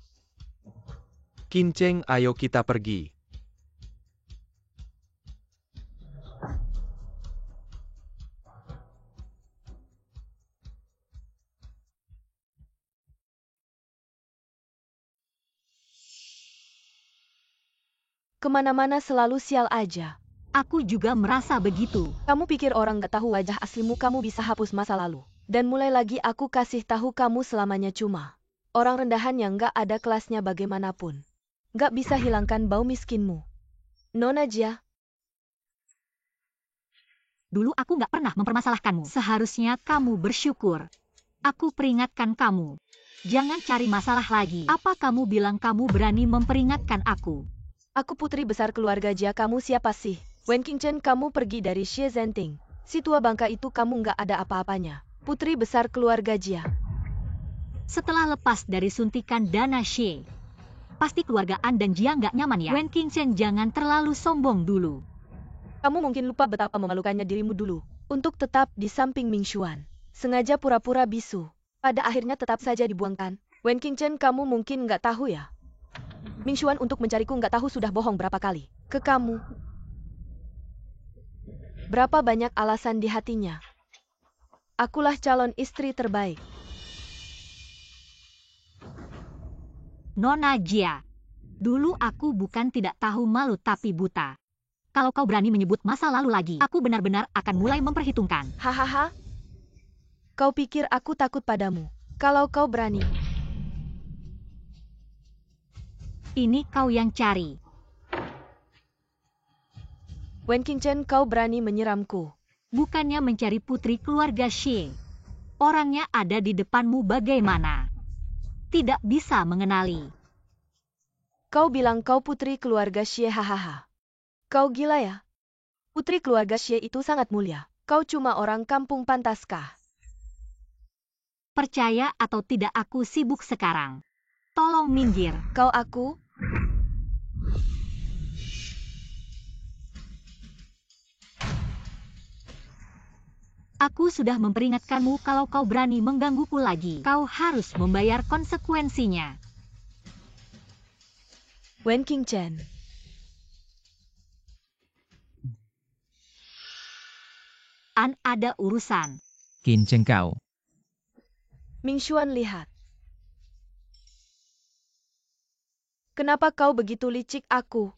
Qingchen, ayo kita pergi. Kemana-mana selalu sial aja. Aku juga merasa begitu. Kamu pikir orang nggak tahu wajah aslimu, kamu bisa hapus masa lalu. Dan mulai lagi aku kasih tahu kamu selamanya cuma orang rendahan yang nggak ada kelasnya bagaimanapun. Nggak bisa hilangkan bau miskinmu. Nona Jia. Dulu aku nggak pernah mempermasalahkanmu. Seharusnya kamu bersyukur. Aku peringatkan kamu. Jangan cari masalah lagi. Apa kamu bilang kamu berani memperingatkan aku? Aku putri besar keluarga Jia, kamu siapa sih? Wen Qingchen, kamu pergi dari Xie Zhenting. Si tua bangka itu, kamu nggak ada apa-apanya. Putri besar keluarga Jia. Setelah lepas dari suntikan dana Xie, pasti keluarga An dan Jia nggak nyaman ya? Wen Qingchen, jangan terlalu sombong dulu. Kamu mungkin lupa betapa memalukannya dirimu dulu. Untuk tetap di samping Mingxuan. Sengaja pura-pura bisu. Pada akhirnya tetap saja dibuangkan. Wen Qingchen, kamu mungkin nggak tahu ya. Mingxuan untuk mencariku nggak tahu sudah bohong berapa kali ke kamu. Berapa banyak alasan di hatinya. Akulah calon istri terbaik. Nona Jia, dulu aku bukan tidak tahu malu tapi buta. Kalau kau berani menyebut masa lalu lagi, aku benar-benar akan mulai memperhitungkan. Hahaha. Kau pikir aku takut padamu? Kalau kau berani. Ini kau yang cari. Wen Qingchen, kau berani menyeramku. Bukannya mencari putri keluarga Xie. Orangnya ada di depanmu bagaimana? Tidak bisa mengenali. Kau bilang kau putri keluarga Xie, hahaha. Kau gila ya? Putri keluarga Xie itu sangat mulia. Kau cuma orang kampung, pantaskah? Percaya atau tidak, aku sibuk sekarang. Tolong minggir. Kau aku? Aku sudah memperingatkanmu, kalau kau berani menggangguku lagi, kau harus membayar konsekuensinya. Wen Qingchen. An ada urusan. Qingchen kau. Mingxuan, lihat. Kenapa kau begitu licik aku?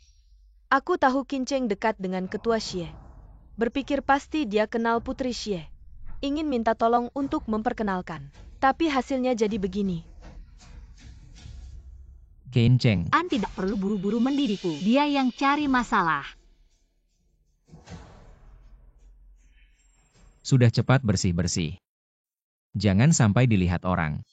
Aku tahu Qingchen dekat dengan ketua Xie. Berpikir pasti dia kenal putri Xie. Ingin minta tolong untuk memperkenalkan. Tapi hasilnya jadi begini. Qingchen. An tidak perlu buru-buru mendidikku. Dia yang cari masalah. Sudah cepat bersih-bersih. Jangan sampai dilihat orang.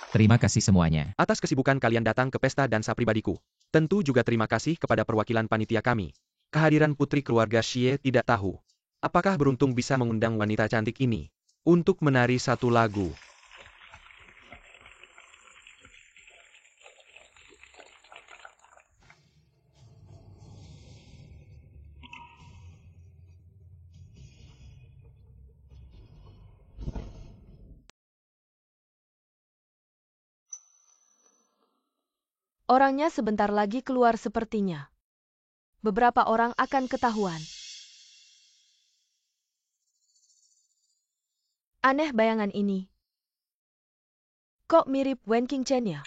Terima kasih semuanya. Atas kesibukan kalian datang ke pesta dansa pribadiku. Tentu juga terima kasih kepada perwakilan panitia kami. Kehadiran putri keluarga Xie tidak tahu. Apakah beruntung bisa mengundang wanita cantik ini untuk menari satu lagu. Orangnya sebentar lagi keluar sepertinya. Beberapa orang akan ketahuan. Aneh bayangan ini. Kok mirip Wen Qingchen ya?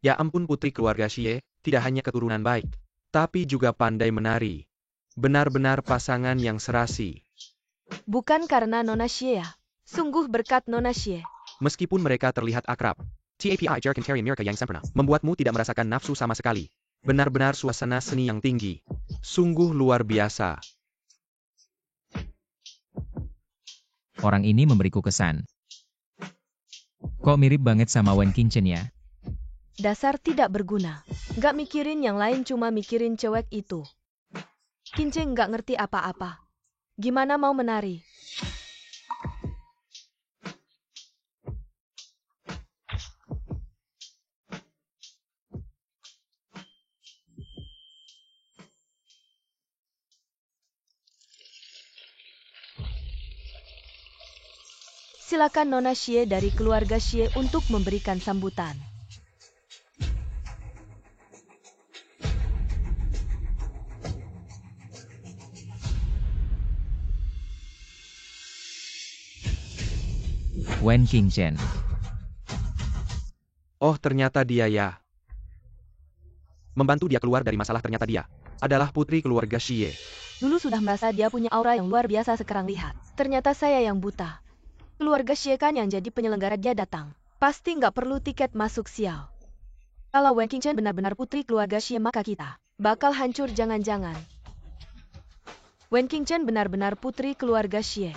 Ya ampun, putri keluarga Xie, tidak hanya keturunan baik, tapi juga pandai menari. Benar-benar pasangan yang serasi. Bukan karena Nona Xie ya. Sungguh berkat Nona Xie. Meskipun mereka terlihat akrab, TAPI Jerkentari Mirka yang sempurna, membuatmu tidak merasakan nafsu sama sekali. Benar-benar suasana seni yang tinggi. Sungguh luar biasa. Orang ini memberiku kesan. Kok mirip banget sama Wen Qingchen ya? Dasar tidak berguna. Nggak mikirin yang lain, cuma mikirin cewek itu. Qingchen nggak ngerti apa-apa. Gimana mau menari? Silakan Nona Xie dari keluarga Xie untuk memberikan sambutan. Wen Qingchen. Oh, ternyata dia ya. Membantu dia keluar dari masalah, ternyata dia adalah putri keluarga Xie. Dulu sudah merasa dia punya aura yang luar biasa, sekarang lihat. Ternyata saya yang buta. Keluarga Xie kan yang jadi penyelenggara, dia datang. Pasti nggak perlu tiket masuk, sial. Kalau Wen Qingchen benar-benar putri keluarga Xie, maka kita bakal hancur, jangan-jangan. Wen Qingchen benar-benar putri keluarga Xie.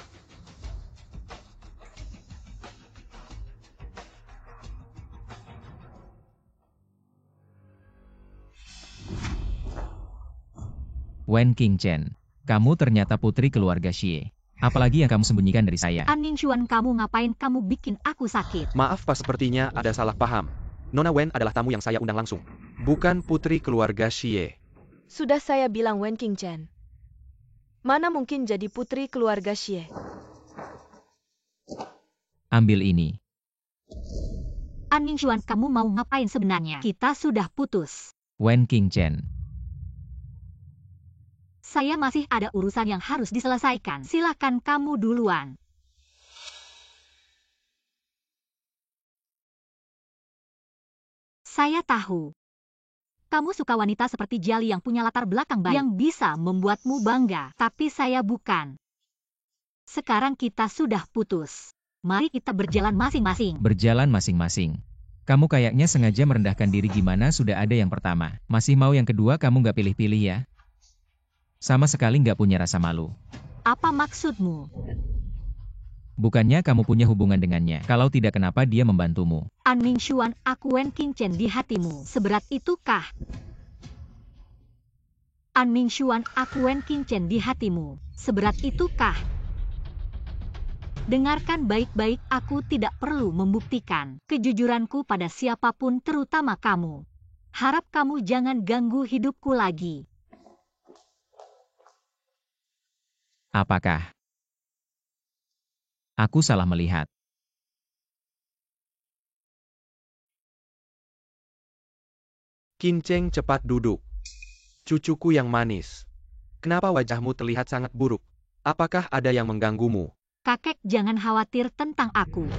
Wen Qingchen, kamu ternyata putri keluarga Xie. Apalagi yang kamu sembunyikan dari saya? An Ningxuan, kamu ngapain? Kamu bikin aku sakit. Maaf Pak, sepertinya ada salah paham. Nona Wen adalah tamu yang saya undang langsung. Bukan putri keluarga Xie. Sudah saya bilang Wen Qingchen. Mana mungkin jadi putri keluarga Xie? Ambil ini. An Ningxuan, kamu mau ngapain sebenarnya? Kita sudah putus. Wen Qingchen. Saya masih ada urusan yang harus diselesaikan. Silakan kamu duluan. Saya tahu. Kamu suka wanita seperti Jali yang punya latar belakang baik, yang bisa membuatmu bangga. Tapi saya bukan. Sekarang kita sudah putus. Mari kita berjalan masing-masing. Berjalan masing-masing. Kamu kayaknya sengaja merendahkan diri, gimana sudah ada yang pertama. Masih mau yang kedua, kamu nggak pilih-pilih ya? Sama sekali nggak punya rasa malu. Apa maksudmu? Bukannya kamu punya hubungan dengannya. Kalau tidak, kenapa dia membantumu? An Ningxuan, aku Wen Qingchen di hatimu. Seberat itukah? An Ningxuan, aku Wen Qingchen di hatimu. Seberat itukah? Dengarkan baik-baik, aku tidak perlu membuktikan kejujuranku pada siapapun, terutama kamu. Harap kamu jangan ganggu hidupku lagi. Apakah aku salah melihat? Qingchen, cepat duduk. Cucuku yang manis. Kenapa wajahmu terlihat sangat buruk? Apakah ada yang mengganggumu? Kakek, jangan khawatir tentang aku.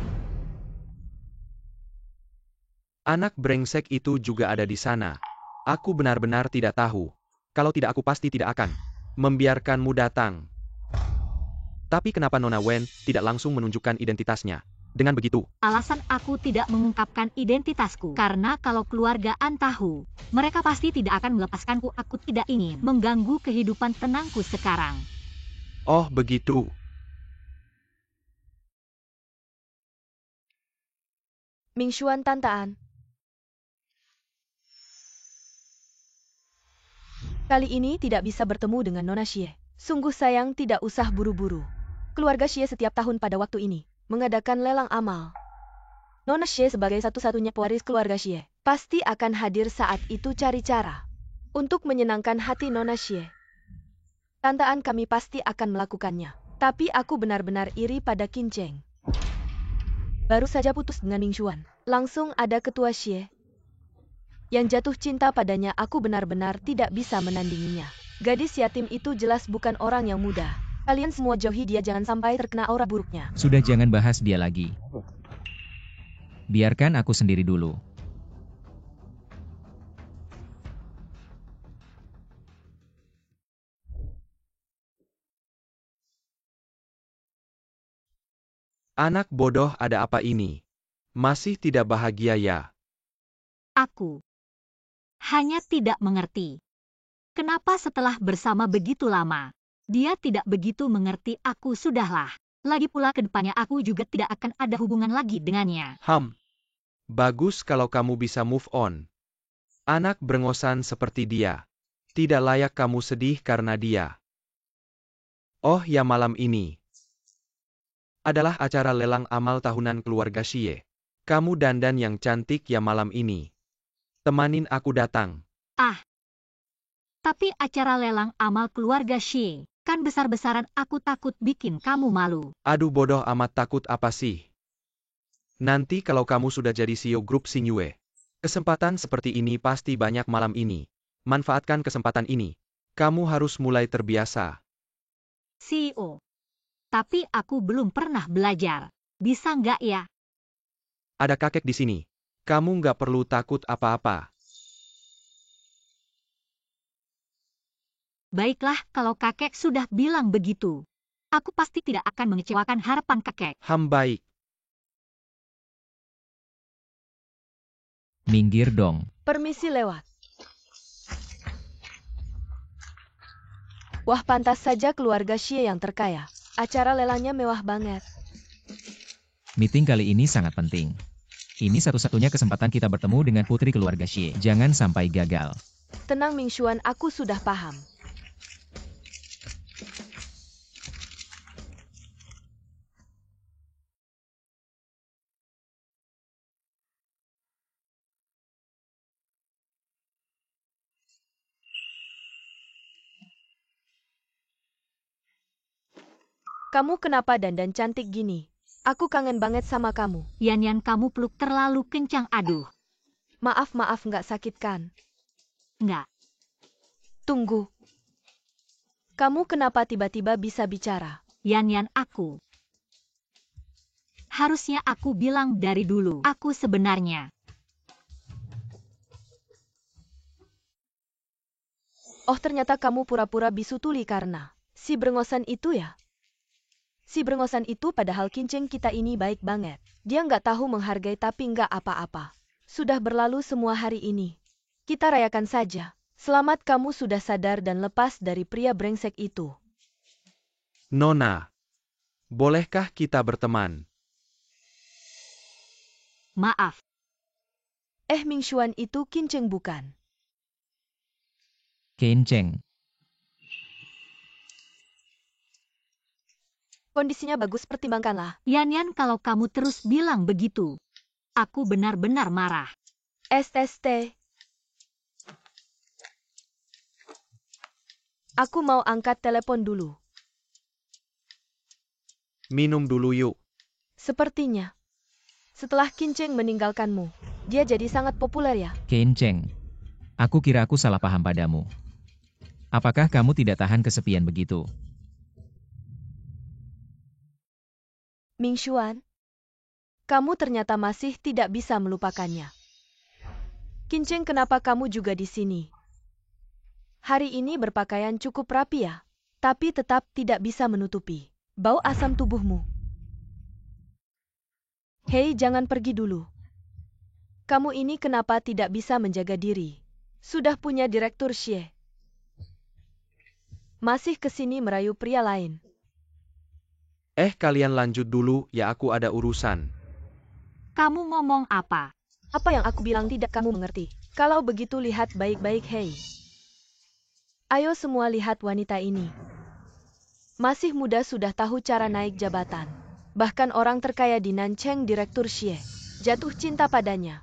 Anak brengsek itu juga ada di sana. Aku benar-benar tidak tahu. Kalau tidak, aku pasti tidak akan membiarkanmu datang. Tapi kenapa Nona Wen tidak langsung menunjukkan identitasnya? Dengan begitu, Alasan aku tidak mengungkapkan identitasku karena kalau keluarga An tahu, mereka pasti tidak akan melepaskanku. Aku tidak ingin mengganggu kehidupan tenangku sekarang. oh begitu. Mingshuan Tante An. Kali ini tidak bisa bertemu dengan Nona Xie. Sungguh sayang tidak usah buru-buru. Keluarga Xie setiap tahun pada waktu ini mengadakan lelang amal. Nona Xie sebagai satu-satunya pewaris keluarga Xie pasti akan hadir saat itu. Cari cara untuk menyenangkan hati Nona Xie. Tante An, kami pasti akan melakukannya. Tapi aku benar-benar iri pada Qin Cheng. Baru saja putus dengan Mingshuan, langsung ada ketua Xie yang jatuh cinta padanya. Aku benar-benar tidak bisa menandinginya. Gadis yatim itu jelas bukan orang yang mudah. Kalian semua jauhi dia, jangan sampai terkena aura buruknya. Sudah, jangan bahas dia lagi. Biarkan aku sendiri dulu. Anak bodoh, ada apa ini? Masih tidak bahagia ya? Aku hanya tidak mengerti. Kenapa setelah bersama begitu lama, dia tidak begitu mengerti aku. Sudahlah. Lagi pula kedepannya aku juga tidak akan ada hubungan lagi dengannya. Bagus kalau kamu bisa move on. Anak brengosan seperti dia. Tidak layak kamu sedih karena dia. Oh ya, malam ini adalah acara lelang amal tahunan keluarga Xie. Kamu dandan yang cantik ya malam ini. Temanin aku datang. Tapi acara lelang amal keluarga Xie kan besar-besaran, aku takut bikin kamu malu. Aduh, bodoh amat, takut apa sih? Nanti kalau kamu sudah jadi CEO grup Xingyue, kesempatan seperti ini pasti banyak malam ini. Manfaatkan kesempatan ini. Kamu harus mulai terbiasa. CEO. Tapi aku belum pernah belajar. Bisa nggak ya? Ada kakek di sini. Kamu nggak perlu takut apa-apa. Baiklah, kalau kakek sudah bilang begitu. Aku pasti tidak akan mengecewakan harapan kakek. Baik. Minggir dong. Permisi lewat. Wah, pantas saja keluarga Xie yang terkaya. Acara lelangnya mewah banget. Meeting kali ini sangat penting. Ini satu-satunya kesempatan kita bertemu dengan putri keluarga Xie. Jangan sampai gagal. Tenang Mingshuan, aku sudah paham. Kamu kenapa dandan cantik gini? Aku kangen banget sama kamu. Yan, kamu peluk terlalu kencang. Aduh. Maaf, nggak sakit kan? Nggak. Tunggu. Kamu kenapa tiba-tiba bisa bicara? Yan, aku. Harusnya aku bilang dari dulu. Aku sebenarnya. Oh, ternyata kamu pura-pura bisu tuli karena si brengosan itu ya? Si brengosan itu padahal Qin Cheng kita ini baik banget. Dia nggak tahu menghargai tapi nggak apa-apa. Sudah berlalu semua hari ini. Kita rayakan saja. Selamat, kamu sudah sadar dan lepas dari pria brengsek itu. Nona, bolehkah kita berteman? Maaf. Mingshuan itu Qin Cheng bukan? Qin Cheng. Kondisinya bagus, pertimbangkanlah. Yan, kalau kamu terus bilang begitu, aku benar-benar marah. SST. Aku mau angkat telepon dulu. Minum dulu yuk. Sepertinya, setelah Qin Cheng meninggalkanmu, dia jadi sangat populer ya? Qin Cheng. Aku kira aku salah paham padamu. Apakah kamu tidak tahan kesepian begitu? Mingshuan, kamu ternyata masih tidak bisa melupakannya. Qin Cheng, kenapa kamu juga di sini? Hari ini berpakaian cukup rapi ya, tapi tetap tidak bisa menutupi bau asam tubuhmu. Hei, jangan pergi dulu. Kamu ini kenapa tidak bisa menjaga diri? Sudah punya Direktur Xie. Masih kesini merayu pria lain. Kalian lanjut dulu ya, aku ada urusan. Kamu ngomong apa? Apa yang aku bilang tidak kamu mengerti? Kalau begitu lihat baik-baik, hei. Ayo semua lihat wanita ini. Masih muda sudah tahu cara naik jabatan. Bahkan orang terkaya di Nancheng, Direktur Xie, jatuh cinta padanya.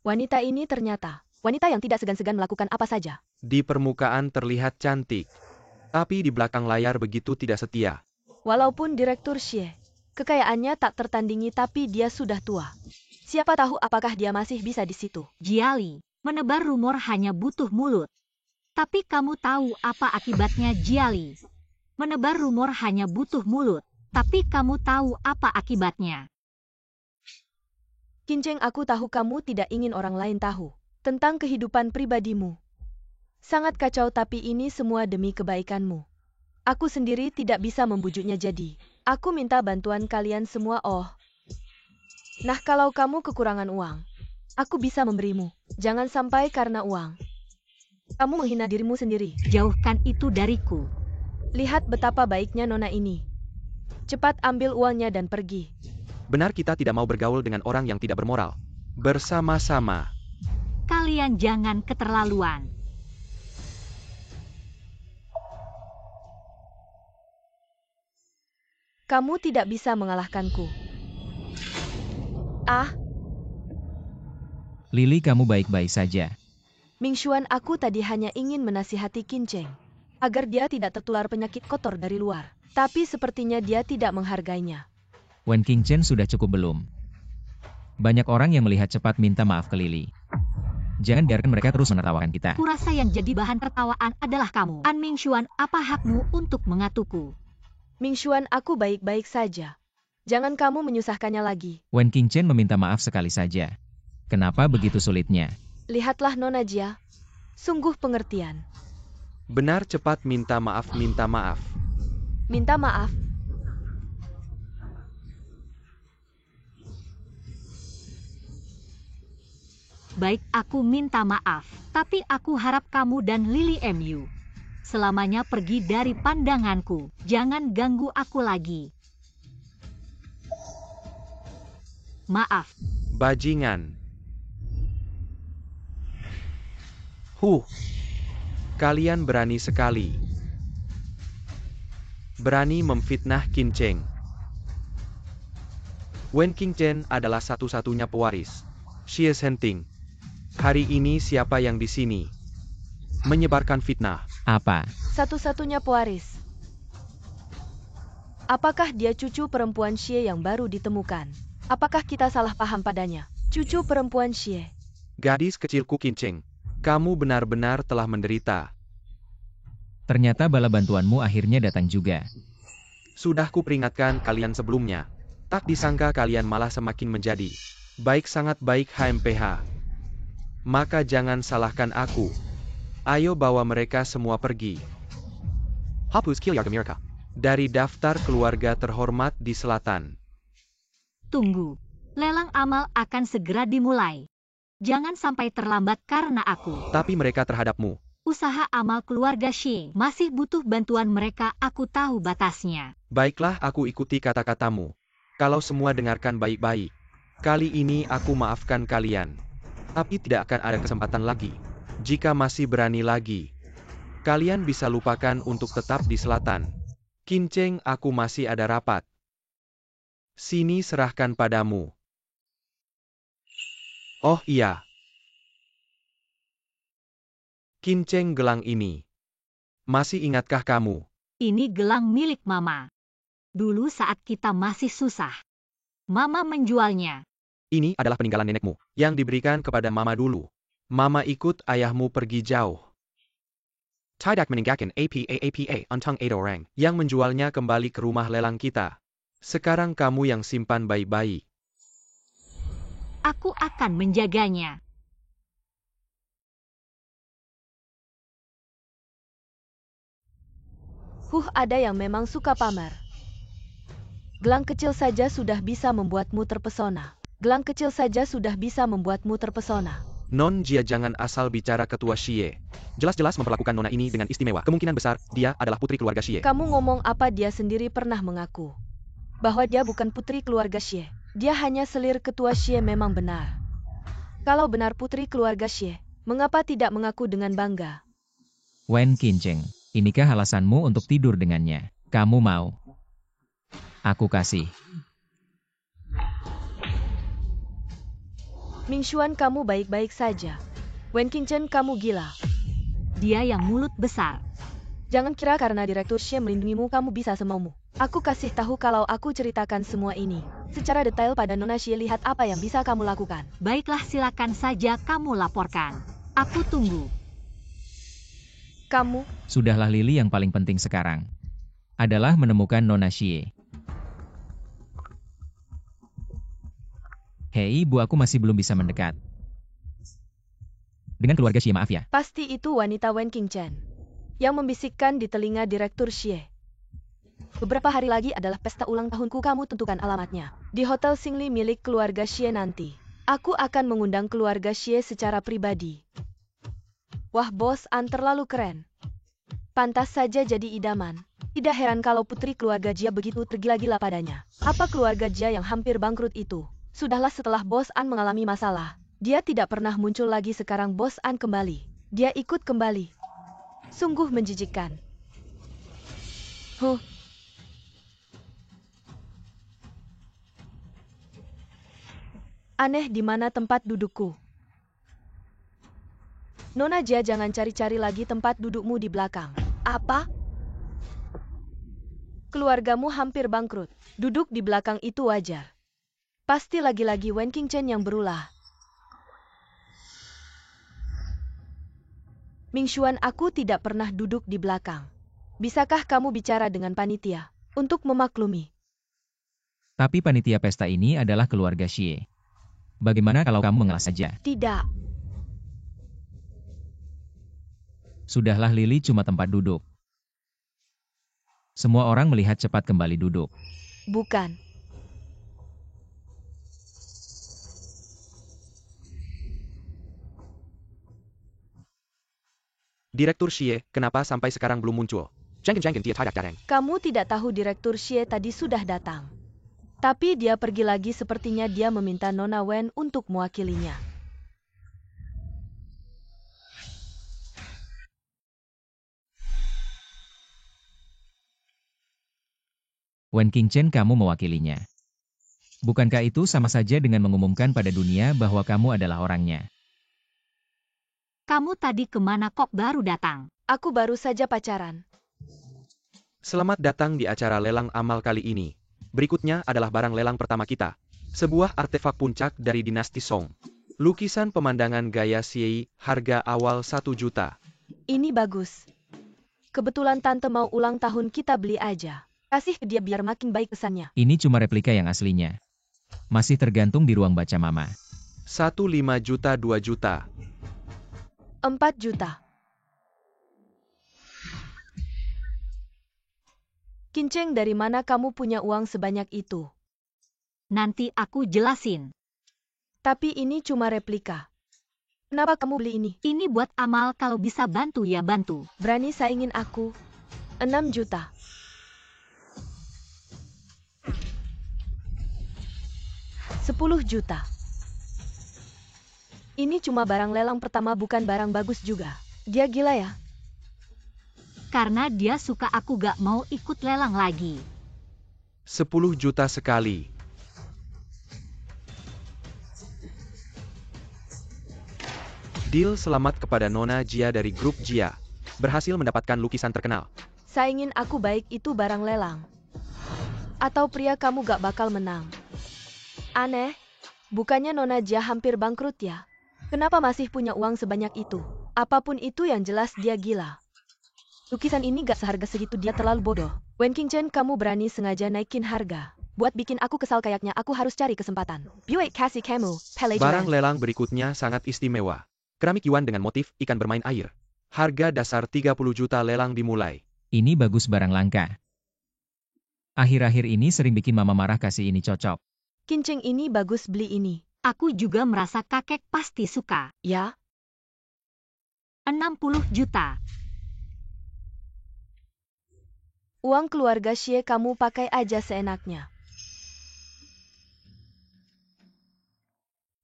Wanita ini ternyata wanita yang tidak segan-segan melakukan apa saja. Di permukaan terlihat cantik, tapi di belakang layar begitu tidak setia. Walaupun Direktur Xie, kekayaannya tak tertandingi tapi dia sudah tua. Siapa tahu apakah dia masih bisa di situ. Jiali, menebar rumor hanya butuh mulut. Tapi kamu tahu apa akibatnya, Jiali? Menebar rumor hanya butuh mulut. Tapi kamu tahu apa akibatnya? Kinceng, aku tahu kamu tidak ingin orang lain tahu tentang kehidupan pribadimu. Sangat kacau, tapi ini semua demi kebaikanmu. Aku sendiri tidak bisa membujuknya, jadi aku minta bantuan kalian semua. Nah, kalau kamu kekurangan uang, aku bisa memberimu. Jangan sampai karena uang kamu menghina dirimu sendiri. Jauhkan itu dariku. Lihat betapa baiknya nona ini. Cepat ambil uangnya dan pergi. Benar, kita tidak mau bergaul dengan orang yang tidak bermoral. Bersama-sama. Kalian jangan keterlaluan. Kamu tidak bisa mengalahkanku. Lili, kamu baik-baik saja. Mingshuan, aku tadi hanya ingin menasihati Kinceng agar dia tidak tertular penyakit kotor dari luar. Tapi sepertinya dia tidak menghargainya. Wen Qingchen sudah cukup belum? Banyak orang yang melihat cepat minta maaf ke Lili. Jangan biarkan mereka terus menertawakan kita. Kurasa yang jadi bahan tertawaan adalah kamu. An Mingshuan, apa hakmu untuk mengatuku? Mingshuan, aku baik-baik saja. Jangan kamu menyusahkannya lagi. Wen Qingchen meminta maaf sekali saja. Kenapa begitu sulitnya? Lihatlah Nona Jia. Sungguh pengertian. Benar, cepat minta maaf, minta maaf. Minta maaf. Baik, aku minta maaf. Tapi aku harap kamu dan Lili MU selamanya pergi dari pandanganku. Jangan ganggu aku lagi. Maaf. Bajingan. Kalian berani sekali. Berani memfitnah Kinceng. Wen Qingchen adalah satu-satunya pewaris Xie Zhenting. Hari ini siapa yang di sini menyebarkan fitnah? Apa? Satu-satunya pewaris. Apakah dia cucu perempuan Xie yang baru ditemukan? Apakah kita salah paham padanya? Cucu perempuan Xie. Gadis kecilku Kinceng, kamu benar-benar telah menderita. Ternyata bala bantuanmu akhirnya datang juga. Sudah kuperingatkan kalian sebelumnya. Tak disangka kalian malah semakin menjadi baik, sangat baik HMPH. Maka jangan salahkan aku. Ayo bawa mereka semua pergi. Hapus keluarga mereka dari daftar keluarga terhormat di selatan. Tunggu. Lelang amal akan segera dimulai. Jangan sampai terlambat karena aku. Tapi mereka terhadapmu. Usaha amal keluarga Xie masih butuh bantuan mereka, aku tahu batasnya. Baiklah, aku ikuti kata-katamu. Kalau semua dengarkan baik-baik. Kali ini aku maafkan kalian. Tapi tidak akan ada kesempatan lagi. Jika masih berani lagi, kalian bisa lupakan untuk tetap di selatan. Kinceng, aku masih ada rapat. Sini, serahkan padamu. Oh iya. Kinceng, gelang ini. Masih ingatkah kamu? Ini gelang milik Mama. Dulu saat kita masih susah, Mama menjualnya. Ini adalah peninggalan nenekmu, yang diberikan kepada Mama dulu. Mama ikut ayahmu pergi jauh. Tidak meninggalkan APA Untang 8 orang, yang menjualnya kembali ke rumah lelang kita. Sekarang kamu yang simpan baik-baik. Aku akan menjaganya. Ada yang memang suka pamer. Gelang kecil saja sudah bisa membuatmu terpesona. Gelang kecil saja sudah bisa membuatmu terpesona. Non Jia, jangan asal bicara, Ketua Xie. Jelas-jelas memperlakukan nona ini dengan istimewa. Kemungkinan besar, dia adalah putri keluarga Xie. Kamu ngomong apa? Dia sendiri pernah mengaku bahwa dia bukan putri keluarga Xie. Dia hanya selir. Ketua Xie memang benar. Kalau benar putri keluarga Xie, mengapa tidak mengaku dengan bangga? Wen Qingcheng, inikah alasanmu untuk tidur dengannya? Kamu mau? Aku kasih. Mingshuan, kamu baik-baik saja. Wen Qingcheng, kamu gila. Dia yang mulut besar. Jangan kira karena Direktur Xie melindungimu kamu bisa semaumu. Aku kasih tahu kalau aku ceritakan semua ini secara detail pada Nona Xie, lihat apa yang bisa kamu lakukan. Baiklah, silakan saja kamu laporkan. Aku tunggu. Kamu, Sudahlah, Lili, yang paling penting sekarang adalah menemukan Nona Xie. Hei, ibu, aku masih belum bisa mendekat dengan keluarga Xie, maaf ya. pasti itu wanita Wen Qingcheng yang membisikkan di telinga Direktur Xie. Beberapa hari lagi adalah pesta ulang tahunku, kamu tentukan alamatnya di Hotel Xingli milik keluarga Xie nanti. Aku akan mengundang keluarga Xie secara pribadi. Wah, Bos An terlalu keren. Pantas saja jadi idaman. Tidak heran kalau putri keluarga Jia begitu tergila-gila padanya. Apa keluarga Jia yang hampir bangkrut itu? Sudahlah, setelah Bos An mengalami masalah, dia tidak pernah muncul lagi. Sekarang Bos An kembali. Dia ikut kembali. Sungguh menjijikkan. Aneh, di mana tempat dudukku? Nona Jia, jangan cari-cari lagi tempat dudukmu di belakang. Apa? Keluargamu hampir bangkrut. Duduk di belakang itu wajar. Pasti lagi-lagi Wen Qingcheng yang berulah. Mingshuan, aku tidak pernah duduk di belakang. Bisakah kamu bicara dengan panitia untuk memaklumi? Tapi panitia pesta ini adalah keluarga Xie. Bagaimana kalau kamu mengalah saja? Tidak. Sudahlah, Lili, cuma tempat duduk. Semua orang melihat, cepat kembali duduk. Bukan. Direktur Xie, kenapa sampai sekarang belum muncul? Kamu tidak tahu Direktur Xie tadi sudah datang. Tapi dia pergi lagi, sepertinya dia meminta Nona Wen untuk mewakilinya. Wen Qingcheng, kamu mewakilinya. Bukankah itu sama saja dengan mengumumkan pada dunia bahwa kamu adalah orangnya? Kamu tadi kemana kok baru datang? Aku baru saja pacaran. Selamat datang di acara lelang amal kali ini. Berikutnya adalah barang lelang pertama kita. Sebuah artefak puncak dari dinasti Song. Lukisan pemandangan gaya Xie, harga awal 1 juta. Ini bagus. Kebetulan tante mau ulang tahun, kita beli aja. Kasih ke dia biar makin baik kesannya. Ini cuma replika yang aslinya. Masih tergantung di ruang baca mama. 1,5 juta, 2 juta. 4 juta. Qingcheng, dari mana kamu punya uang sebanyak itu? Nanti aku jelasin. Tapi ini cuma replika. Kenapa kamu beli ini? Ini buat amal, kalau bisa bantu ya bantu. Berani saingin aku? 6 juta. 10 juta. Ini cuma barang lelang pertama, bukan barang bagus juga. Dia gila ya? Karena dia suka, aku gak mau ikut lelang lagi. 10 juta sekali. Deal, selamat kepada Nona Jia dari grup Jia. Berhasil mendapatkan lukisan terkenal. Saingin aku, baik itu barang lelang atau pria, kamu gak bakal menang. Aneh, bukannya Nona Jia hampir bangkrut ya? Kenapa masih punya uang sebanyak itu? Apapun itu, yang jelas dia gila. Lukisan ini gak seharga segitu, dia terlalu bodoh. Wen Qingcheng, kamu berani sengaja naikin harga. Buat bikin aku kesal, kayaknya aku harus cari kesempatan. Buat kasih kamu, Pele Barang Juan. lelang berikutnya sangat istimewa. Keramik yuan dengan motif ikan bermain air. Harga dasar 30 juta, lelang dimulai. Ini bagus, barang langka. Akhir-akhir ini sering bikin mama marah, kasih ini cocok. Kincing ini bagus, beli ini. Aku juga merasa kakek pasti suka. Ya, 60 juta. uang keluarga Xie kamu pakai aja seenaknya.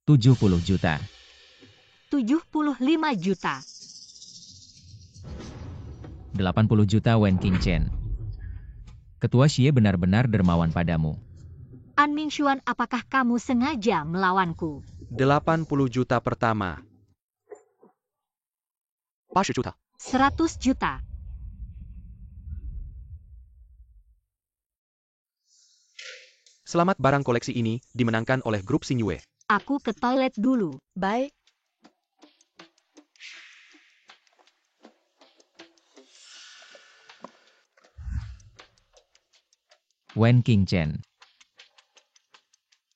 70 juta. 75 juta. 80 juta Wen Qingchen. Ketua Xie benar-benar dermawan padamu. An Mingxuan, apakah kamu sengaja melawanku? 80 juta pertama. 80 juta. 100 juta. Selamat, barang koleksi ini dimenangkan oleh grup Xingyue. Aku ke toilet dulu. Baik. Wen Qingchen.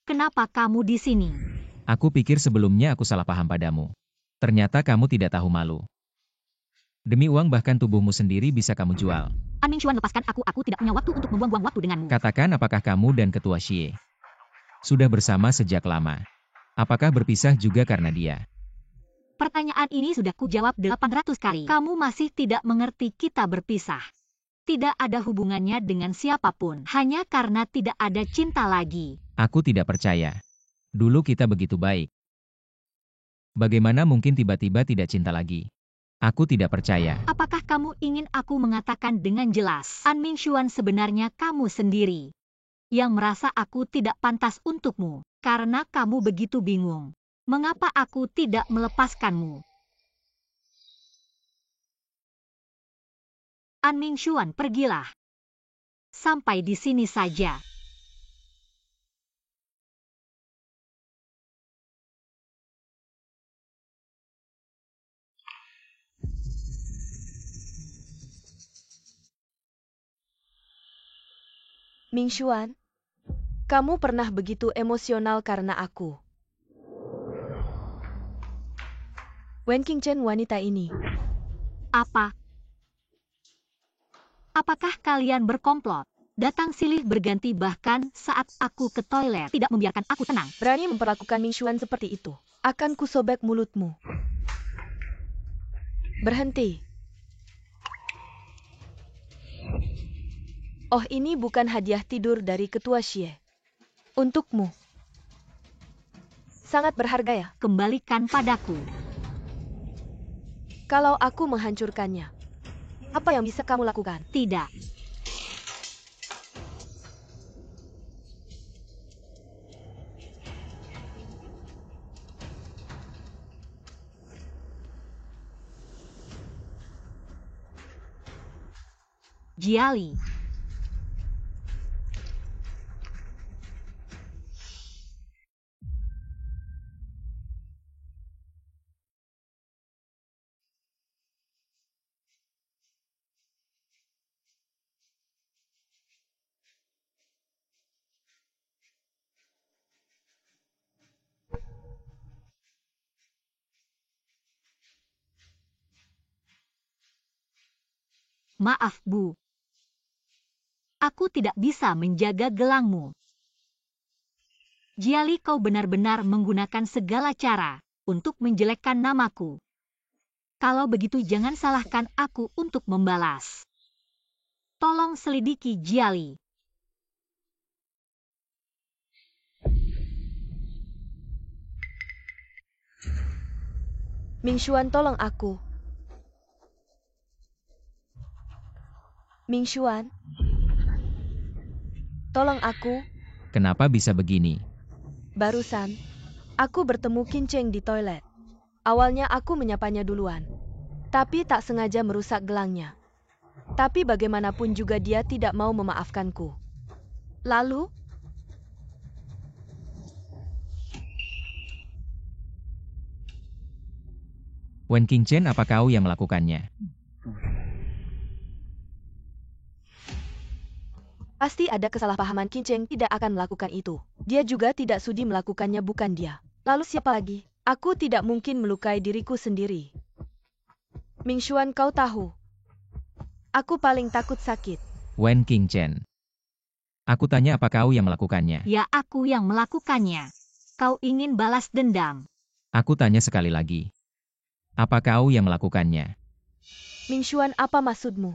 Kenapa kamu di sini? Aku pikir sebelumnya aku salah paham padamu. Ternyata kamu tidak tahu malu. Demi uang bahkan tubuhmu sendiri bisa kamu jual. An Mingxuan, lepaskan aku tidak punya waktu untuk membuang-buang waktu denganmu. Katakan, apakah kamu dan Ketua Xie sudah bersama sejak lama? Apakah berpisah juga karena dia? Pertanyaan ini sudah kujawab 800 kali. Kamu masih tidak mengerti kita berpisah. Tidak ada hubungannya dengan siapapun. Hanya karena tidak ada cinta lagi. Aku tidak percaya. Dulu kita begitu baik. Bagaimana mungkin tiba-tiba tidak cinta lagi? Aku tidak percaya. Apakah kamu ingin aku mengatakan dengan jelas? An Mingxuan, sebenarnya kamu sendiri yang merasa aku tidak pantas untukmu. Karena kamu begitu bingung. Mengapa aku tidak melepaskanmu? An Mingxuan, pergilah. Sampai di sini saja. Mingxuan, kamu pernah begitu emosional karena aku. Wen Qingchen, wanita ini. Apa? Apakah kalian berkomplot? Datang silih berganti, bahkan saat aku ke toilet tidak membiarkan aku tenang. Berani memperlakukan Mingxuan seperti itu. Akan kusobek mulutmu. Berhenti. Oh, ini bukan hadiah tidur dari Ketua Xie. Untukmu. Sangat berharga ya? Kembalikan padaku. Kalau aku menghancurkannya, apa yang bisa kamu lakukan? Tidak. Jiali. Maaf, Bu. Aku tidak bisa menjaga gelangmu. Jiali, kau benar-benar menggunakan segala cara untuk menjelekkan namaku. Kalau begitu jangan salahkan aku untuk membalas. Tolong selidiki Jiali. Mingxuan, tolong aku. Mingxuan, tolong aku. Kenapa bisa begini? Barusan, aku bertemu Qingchen di toilet. Awalnya aku menyapanya duluan, tapi tak sengaja merusak gelangnya. Tapi bagaimanapun juga dia tidak mau memaafkanku. Lalu, Wen Qingchen, apa kau yang melakukannya? pasti ada kesalahpahaman. Qingchen tidak akan melakukan itu. Dia juga tidak sudi melakukannya, bukan dia. Lalu siapa lagi? Aku tidak mungkin melukai diriku sendiri. Mingxuan, kau tahu, aku paling takut sakit. Wen Qingchen. Aku tanya apa kau yang melakukannya. Ya, aku yang melakukannya. Kau ingin balas dendam. Aku tanya sekali lagi. Apa kau yang melakukannya? Mingshuan, apa maksudmu?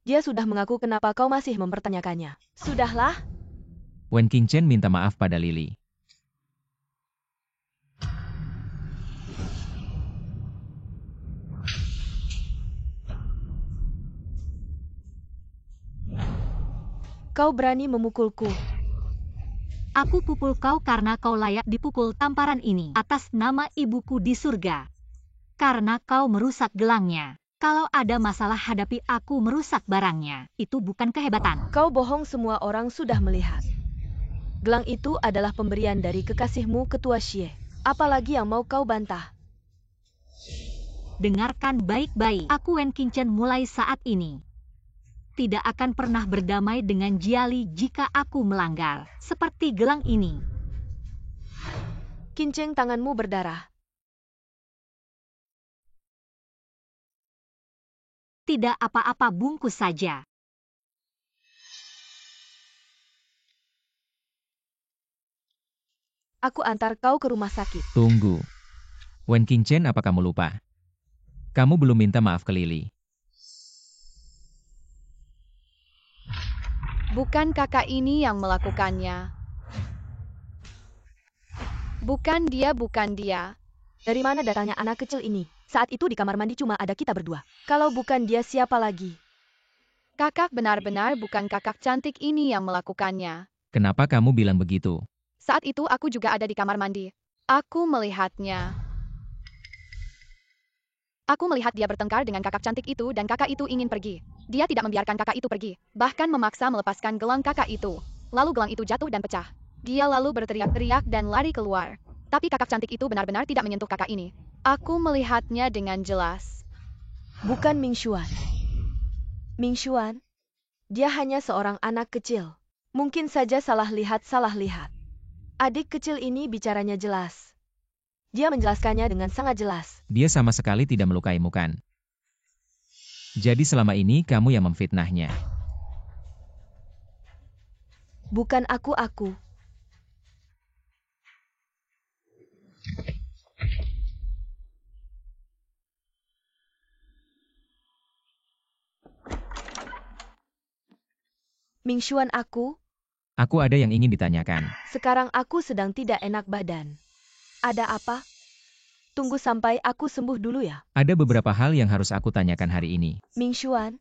Dia sudah mengaku, kenapa kau masih mempertanyakannya? Sudahlah. Wen Qingchen minta maaf pada Lily. Kau berani memukulku. Aku pukul kau karena kau layak dipukul tamparan ini atas nama ibuku di surga. Karena kau merusak gelangnya. Kalau ada masalah hadapi aku merusak barangnya. Itu bukan kehebatan. Kau bohong, semua orang sudah melihat. Gelang itu adalah pemberian dari kekasihmu, Ketua Xie. Apalagi yang mau kau bantah? Dengarkan baik-baik. Aku Wen Qingchen mulai saat ini tidak akan pernah berdamai dengan Jiali jika aku melanggar. Seperti gelang ini. Qingchen, tanganmu berdarah. Tidak apa-apa, bungkus saja. Aku antar kau ke rumah sakit. Tunggu. Wen Qingchen, apa kamu lupa? Kamu belum minta maaf ke Lily. Bukan kakak ini yang melakukannya. Bukan dia. Dari mana datangnya anak kecil ini? Saat itu di kamar mandi cuma ada kita berdua. Kalau bukan dia, siapa lagi? Kakak benar-benar bukan kakak cantik ini yang melakukannya. Kenapa kamu bilang begitu? Saat itu aku juga ada di kamar mandi. Aku melihatnya. Aku melihat dia bertengkar dengan kakak cantik itu dan kakak itu ingin pergi. Dia tidak membiarkan kakak itu pergi, bahkan memaksa melepaskan gelang kakak itu. Lalu gelang itu jatuh dan pecah. Dia lalu berteriak-teriak dan lari keluar. Tapi kakak cantik itu benar-benar tidak menyentuh kakak ini. Aku melihatnya dengan jelas. Bukan Mingshuan. Mingshuan, dia hanya seorang anak kecil. Mungkin saja salah lihat. Adik kecil ini bicaranya jelas. Dia menjelaskannya dengan sangat jelas. Dia sama sekali tidak melukaimu kan? Jadi selama ini kamu yang memfitnahnya. Bukan aku. Mingshuan, aku. Aku ada yang ingin ditanyakan. Sekarang aku sedang tidak enak badan. Ada apa? Tunggu sampai aku sembuh dulu ya. Ada beberapa hal yang harus aku tanyakan hari ini. Mingshuan,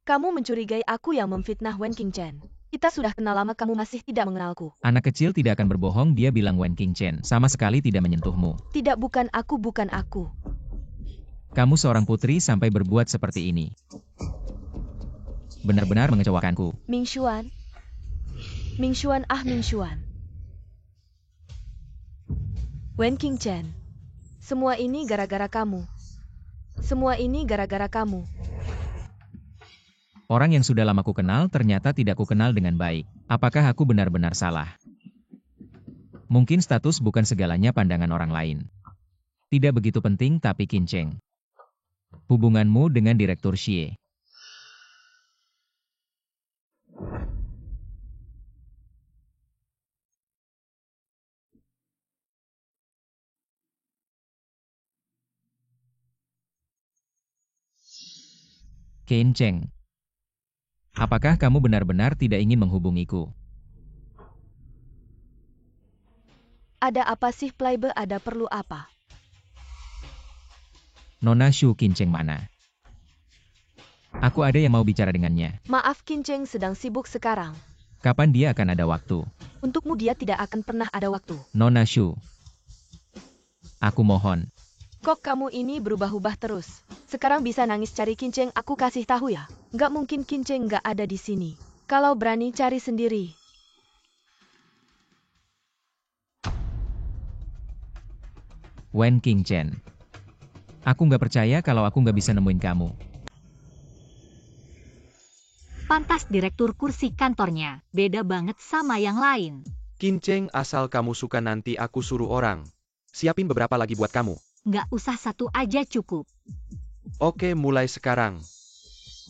kamu mencurigai aku yang memfitnah Wen Qingchen. Kita sudah kenal lama, kamu masih tidak mengenalku. Anak kecil tidak akan berbohong, dia bilang Wen Qingchen sama sekali tidak menyentuhmu. Tidak, bukan aku. Kamu seorang putri sampai berbuat seperti ini. Benar-benar mengecewakanku. Mingshuan. Wen Qingchen. Semua ini gara-gara kamu. Orang yang sudah lama ku kenal ternyata tidak ku kenal dengan baik. Apakah aku benar-benar salah? Mungkin status bukan segalanya pandangan orang lain. Tidak begitu penting, tapi Qingchen. Hubunganmu dengan Direktur Xie. Qingchen. Apakah kamu benar-benar tidak ingin menghubungiku? Ada apa sih, Playbe? Ada perlu apa? Nona Shu, Qingchen mana? Aku ada yang mau bicara dengannya. Maaf, Qingchen sedang sibuk sekarang. Kapan dia akan ada waktu? Untukmu dia tidak akan pernah ada waktu. Nona Shu. Aku mohon. Kok kamu ini berubah-ubah terus? Sekarang bisa nangis cari Qingchen, aku kasih tahu ya. Nggak mungkin Qingchen nggak ada di sini. Kalau berani cari sendiri. Wen Qingchen. Aku nggak percaya kalau aku nggak bisa nemuin kamu. Pantas direktur kursi kantornya. Beda banget sama yang lain. Qingchen, asal kamu suka nanti aku suruh orang. Siapin beberapa lagi buat kamu. Nggak usah, satu aja cukup. Oke, mulai sekarang.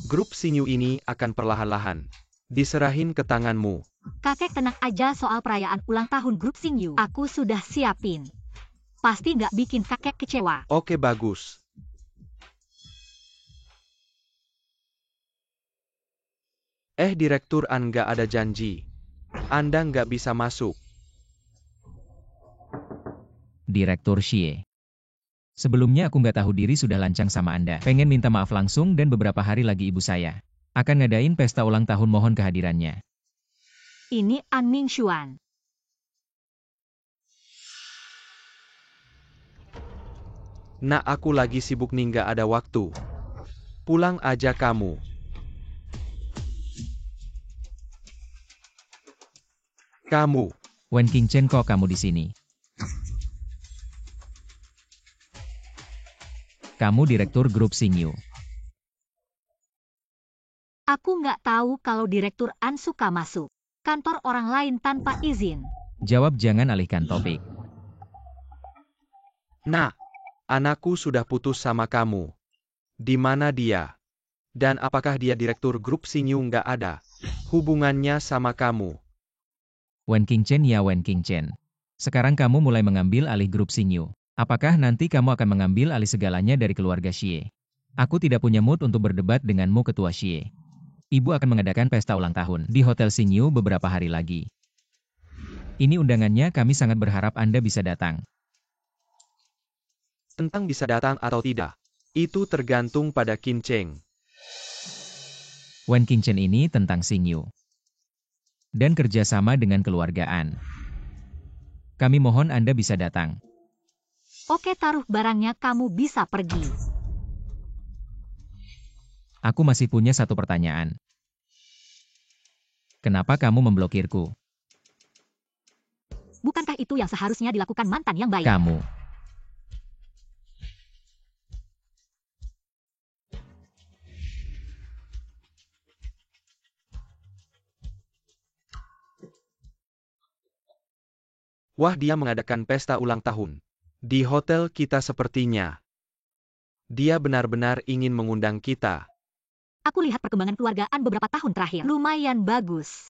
Grup Xingyu ini akan perlahan-lahan Diserahin ke tanganmu. Kakek tenang aja soal perayaan ulang tahun grup Xingyu. Aku sudah siapin. Pasti nggak bikin kakek kecewa. Oke, bagus. Direktur An nggak ada janji. Anda nggak bisa masuk. Direktur Xie. Sebelumnya aku nggak tahu diri sudah lancang sama Anda. Pengen minta maaf langsung dan beberapa hari lagi ibu saya akan ngadain pesta ulang tahun, mohon kehadirannya. Ini An Mingxuan. Nah, aku lagi sibuk nih, nggak ada waktu. Pulang aja kamu. Kamu. Wen Qingchen, kok kamu di sini? Kamu direktur grup Xingyu. Aku nggak tahu kalau Direktur An suka masuk kantor orang lain tanpa izin. Jawab, jangan alihkan topik. Nah, anakku sudah putus sama kamu. Di mana dia? Dan apakah dia direktur grup Xingyu? Nggak ada hubungannya sama kamu. Wen Qingchen, ya Wen Qingchen. Sekarang kamu mulai mengambil alih grup Xingyu. Apakah nanti kamu akan mengambil alih segalanya dari keluarga Xie? Aku tidak punya mood untuk berdebat denganmu, Ketua Xie. Ibu akan mengadakan pesta ulang tahun di Hotel Xingyu beberapa hari lagi. Ini undangannya, kami sangat berharap Anda bisa datang. Tentang bisa datang atau tidak, itu tergantung pada Qingchen. Wen Qingchen, ini tentang Xingyu dan kerjasama dengan keluargaan. Kami mohon Anda bisa datang. Oke, taruh barangnya, kamu bisa pergi. Aku masih punya satu pertanyaan. Kenapa kamu memblokirku? Bukankah itu yang seharusnya dilakukan mantan yang baik? Kamu. Wah, dia mengadakan pesta ulang tahun di hotel kita sepertinya. Dia benar-benar ingin mengundang kita. Aku lihat perkembangan keluargaan beberapa tahun terakhir. Lumayan bagus.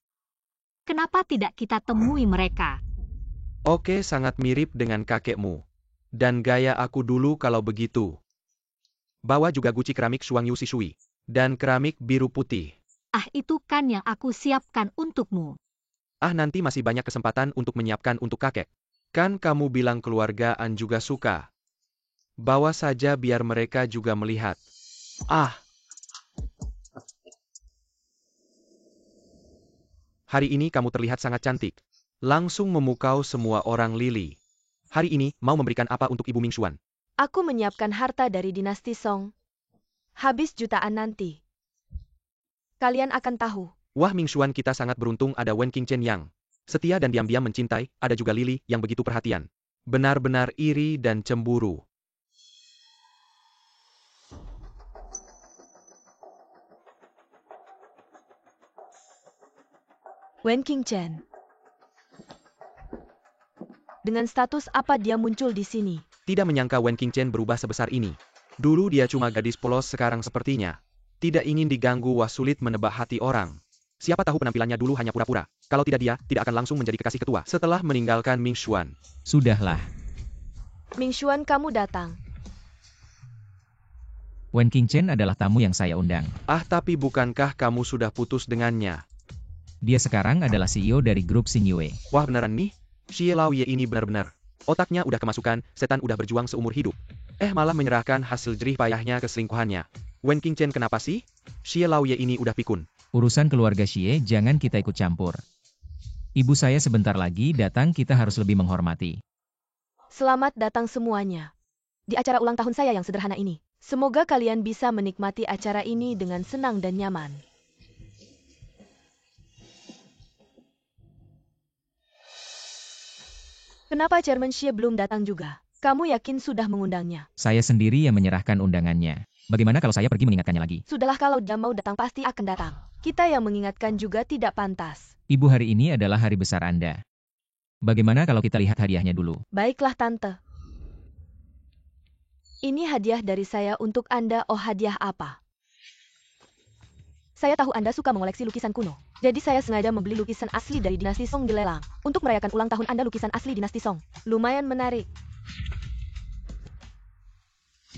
Kenapa tidak kita temui mereka? Oke, sangat mirip dengan kakekmu. Dan gaya aku dulu kalau begitu. Bawa juga guci keramik Shuangyu Sishui. Dan keramik biru putih. Ah, itu kan yang aku siapkan untukmu. Nanti masih banyak kesempatan untuk menyiapkan untuk kakek. Kan kamu bilang keluargaan juga suka. Bawa saja biar mereka juga melihat. Hari ini kamu terlihat sangat cantik. Langsung memukau semua orang, Lily. Hari ini, mau memberikan apa untuk Ibu Mingxuan? Aku menyiapkan harta dari dinasti Song. Habis jutaan nanti. Kalian akan tahu. Wah, Mingxuan, kita sangat beruntung ada Wen Qingchen yang setia dan diam-diam mencintai, ada juga Lily yang begitu perhatian. Benar-benar iri dan cemburu. Wen Qingchen. Dengan status apa dia muncul di sini? Tidak menyangka Wen Qingchen berubah sebesar ini. Dulu dia cuma gadis polos, sekarang sepertinya tidak ingin diganggu. Wah, sulit menebak hati orang. Siapa tahu penampilannya dulu hanya pura-pura. Kalau tidak, dia tidak akan langsung menjadi kekasih ketua setelah meninggalkan Mingxuan. Sudahlah. Mingxuan, kamu datang. Wen Qingchen adalah tamu yang saya undang. Tapi bukankah kamu sudah putus dengannya? Dia sekarang adalah CEO dari grup Xingyu. Wah, beneran nih? Xie Laoye ini benar-benar. Otaknya udah kemasukan, setan udah berjuang seumur hidup. Malah menyerahkan hasil jerih payahnya ke selingkuhannya. Wen Qingchen, kenapa sih? Xie Laoye ini udah pikun. Urusan keluarga Xie jangan kita ikut campur. Ibu saya sebentar lagi datang, kita harus lebih menghormati. Selamat datang semuanya. Di acara ulang tahun saya yang sederhana ini. Semoga kalian bisa menikmati acara ini dengan senang dan nyaman. Kenapa Chairman Xie belum datang juga? Kamu yakin sudah mengundangnya? Saya sendiri yang menyerahkan undangannya. Bagaimana kalau saya pergi mengingatkannya lagi? Sudahlah, kalau dia mau datang pasti akan datang. Kita yang mengingatkan juga tidak pantas. Ibu, hari ini adalah hari besar Anda. Bagaimana kalau kita lihat hadiahnya dulu? Baiklah, Tante. Ini hadiah dari saya untuk Anda. Oh, hadiah apa? Saya tahu Anda suka mengoleksi lukisan kuno. Jadi saya sengaja membeli lukisan asli dari dinasti Song di lelang. Untuk merayakan ulang tahun Anda lukisan asli dinasti Song. Lumayan menarik.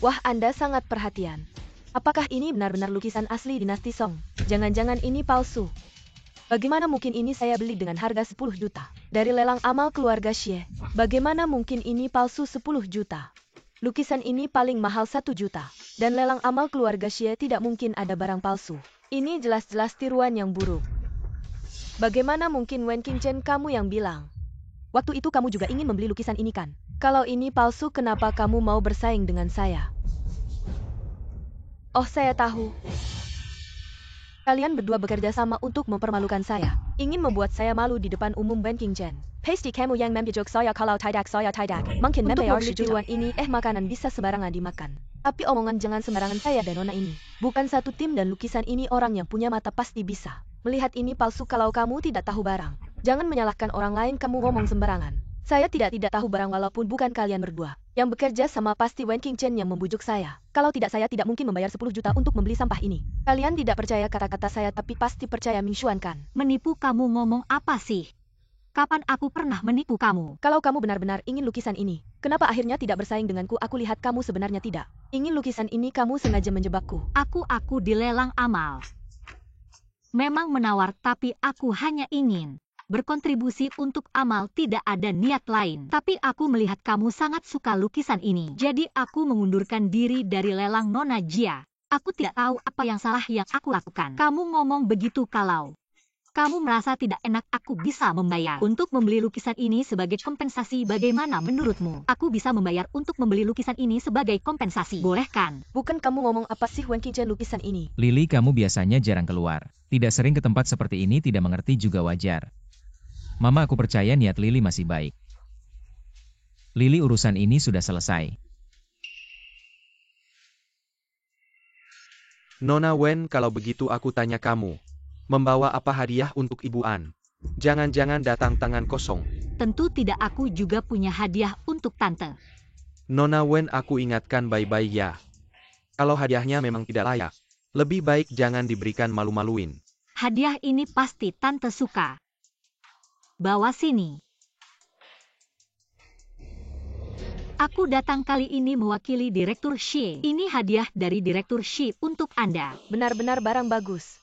Wah, Anda sangat perhatian. Apakah ini benar-benar lukisan asli dinasti Song? Jangan-jangan ini palsu. Bagaimana mungkin ini saya beli dengan harga 10 juta? Dari lelang amal keluarga Xie. Bagaimana mungkin ini palsu 10 juta? Lukisan ini paling mahal 1 juta. Dan lelang amal keluarga Xie tidak mungkin ada barang palsu. Ini jelas-jelas tiruan yang buruk. Bagaimana mungkin Wen Qingchen kamu yang bilang? Waktu itu kamu juga ingin membeli lukisan ini kan? Kalau ini palsu kenapa kamu mau bersaing dengan saya? Oh, saya tahu. Kalian berdua bekerja sama untuk mempermalukan saya. Ingin membuat saya malu di depan umum Wen Qingchen. Pasti kamu yang membijak saya kalau tidak. Mungkin untuk membeli tiruan ini, makanan bisa sembarangan dimakan. Tapi omongan jangan sembarangan saya dan Nona ini. Bukan satu tim dan lukisan ini orang yang punya mata pasti bisa melihat ini palsu kalau kamu tidak tahu barang. Jangan menyalahkan orang lain kamu ngomong sembarangan. Saya tidak tahu barang walaupun bukan kalian berdua. Yang bekerja sama pasti Wen Qingchen yang membujuk saya. Kalau tidak saya tidak mungkin membayar 10 juta untuk membeli sampah ini. Kalian tidak percaya kata-kata saya tapi pasti percaya Ming Xuan kan? Menipu kamu ngomong apa sih? Kapan aku pernah menipu kamu? Kalau kamu benar-benar ingin lukisan ini, kenapa akhirnya tidak bersaing denganku? Aku lihat kamu sebenarnya tidak ingin lukisan ini, kamu sengaja menjebakku. Aku dilelang amal. Memang menawar tapi aku hanya ingin berkontribusi untuk amal, tidak ada niat lain. Tapi aku melihat kamu sangat suka lukisan ini. Jadi aku mengundurkan diri dari lelang Nona Jia. Aku tidak tahu apa yang salah yang aku lakukan. Kamu ngomong begitu kalau kamu merasa tidak enak aku bisa membayar untuk membeli lukisan ini sebagai kompensasi. Bagaimana menurutmu? Aku bisa membayar untuk membeli lukisan ini sebagai kompensasi. Boleh kan? Bukan kamu ngomong apa sih Wen Qingchen lukisan ini? Lily, kamu biasanya jarang keluar. Tidak sering ke tempat seperti ini, tidak mengerti juga wajar. Mama, aku percaya niat Lily masih baik. Lily, urusan ini sudah selesai. Nona Wen, kalau begitu aku tanya kamu. Membawa apa hadiah untuk Ibu An? Jangan-jangan datang tangan kosong. Tentu tidak, aku juga punya hadiah untuk tante. Nona Wen, aku ingatkan baik-baik ya. Kalau hadiahnya memang tidak layak, lebih baik jangan diberikan malu-maluin. Hadiah ini pasti tante suka. Bawa sini. Aku datang kali ini mewakili Direktur Xie. Ini hadiah dari Direktur Xie untuk Anda. Benar-benar barang bagus.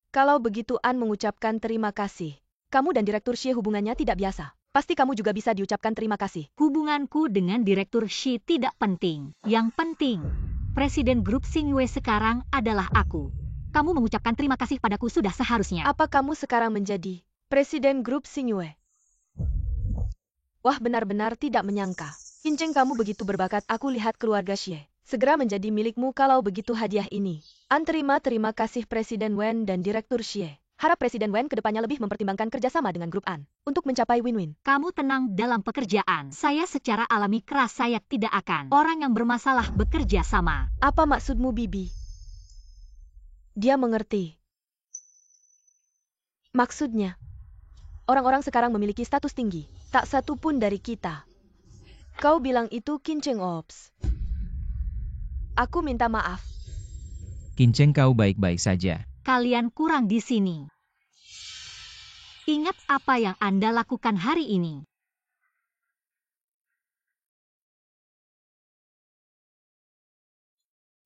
Kalau begitu An mengucapkan terima kasih. Kamu dan Direktur Xie hubungannya tidak biasa. Pasti kamu juga bisa diucapkan terima kasih. Hubunganku dengan Direktur Xie tidak penting. Yang penting, Presiden Grup Xingyue sekarang adalah aku. Kamu mengucapkan terima kasih padaku sudah seharusnya. Apa kamu sekarang menjadi Presiden Grup Xingyue? Wah, benar-benar tidak menyangka. Qingchen kamu begitu berbakat. Aku lihat keluarga Xie segera menjadi milikmu kalau begitu hadiah ini. An terima kasih Presiden Wen dan Direktur Xie. Harap Presiden Wen kedepannya lebih mempertimbangkan kerjasama dengan grup An untuk mencapai win-win. Kamu tenang dalam pekerjaan. Saya secara alami keras saya tidak akan orang yang bermasalah bekerja sama. Apa maksudmu, Bibi? Dia mengerti. Maksudnya, orang-orang sekarang memiliki status tinggi. Tak satu pun dari kita. Kau bilang itu Qingchen Ops. Aku minta maaf. Qingchen, kau baik-baik saja. Kalian kurang di sini. Ingat apa yang Anda lakukan hari ini.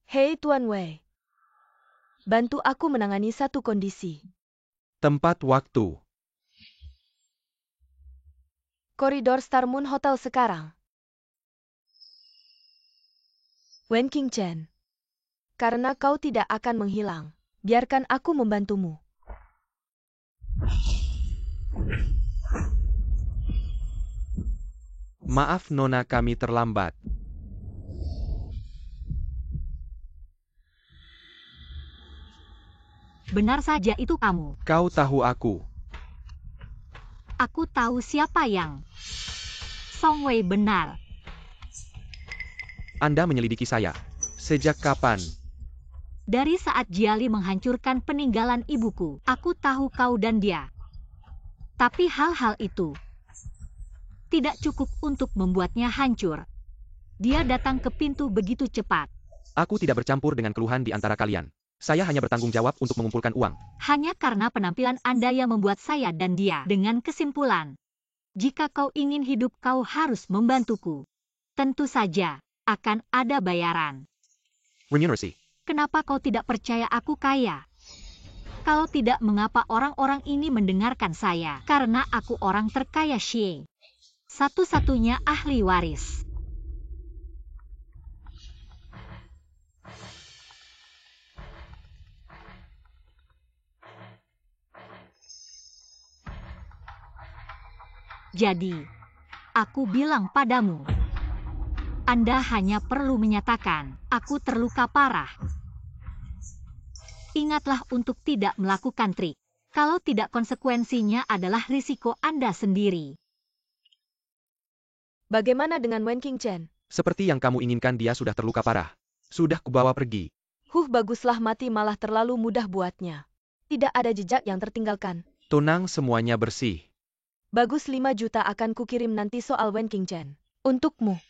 Hei Tuan Wei. Bantu aku menangani satu kondisi. Tempat waktu. Koridor Star Moon Hotel sekarang. Wen Qingchen. Karena kau tidak akan menghilang, biarkan aku membantumu. Maaf Nona, kami terlambat. Benar saja itu kamu. Kau tahu aku. Aku tahu siapa yang Song Wei benar. Anda menyelidiki saya. Sejak kapan? Dari saat Jiali menghancurkan peninggalan ibuku, aku tahu kau dan dia. Tapi hal-hal itu tidak cukup untuk membuatnya hancur. Dia datang ke pintu begitu cepat. Aku tidak bercampur dengan keluhan di antara kalian. Saya hanya bertanggung jawab untuk mengumpulkan uang. Hanya karena penampilan Anda yang membuat saya dan dia dengan kesimpulan. Jika kau ingin hidup, kau harus membantuku. Tentu saja, akan ada bayaran. Remunerasi. Kenapa kau tidak percaya aku kaya? Kalau tidak, mengapa orang-orang ini mendengarkan saya? Karena aku orang terkaya Xie. Satu-satunya ahli waris. Jadi, aku bilang padamu, Anda hanya perlu menyatakan, aku terluka parah. Ingatlah untuk tidak melakukan trik. Kalau tidak, konsekuensinya adalah risiko Anda sendiri. Bagaimana dengan Wen Qingchen? Seperti yang kamu inginkan, dia sudah terluka parah. Sudah kubawa pergi. Baguslah, mati malah terlalu mudah buatnya. Tidak ada jejak yang tertinggalkan. Tenang, semuanya bersih. Bagus, 5 juta akan kukirim nanti soal Wen Qingchen. Untukmu.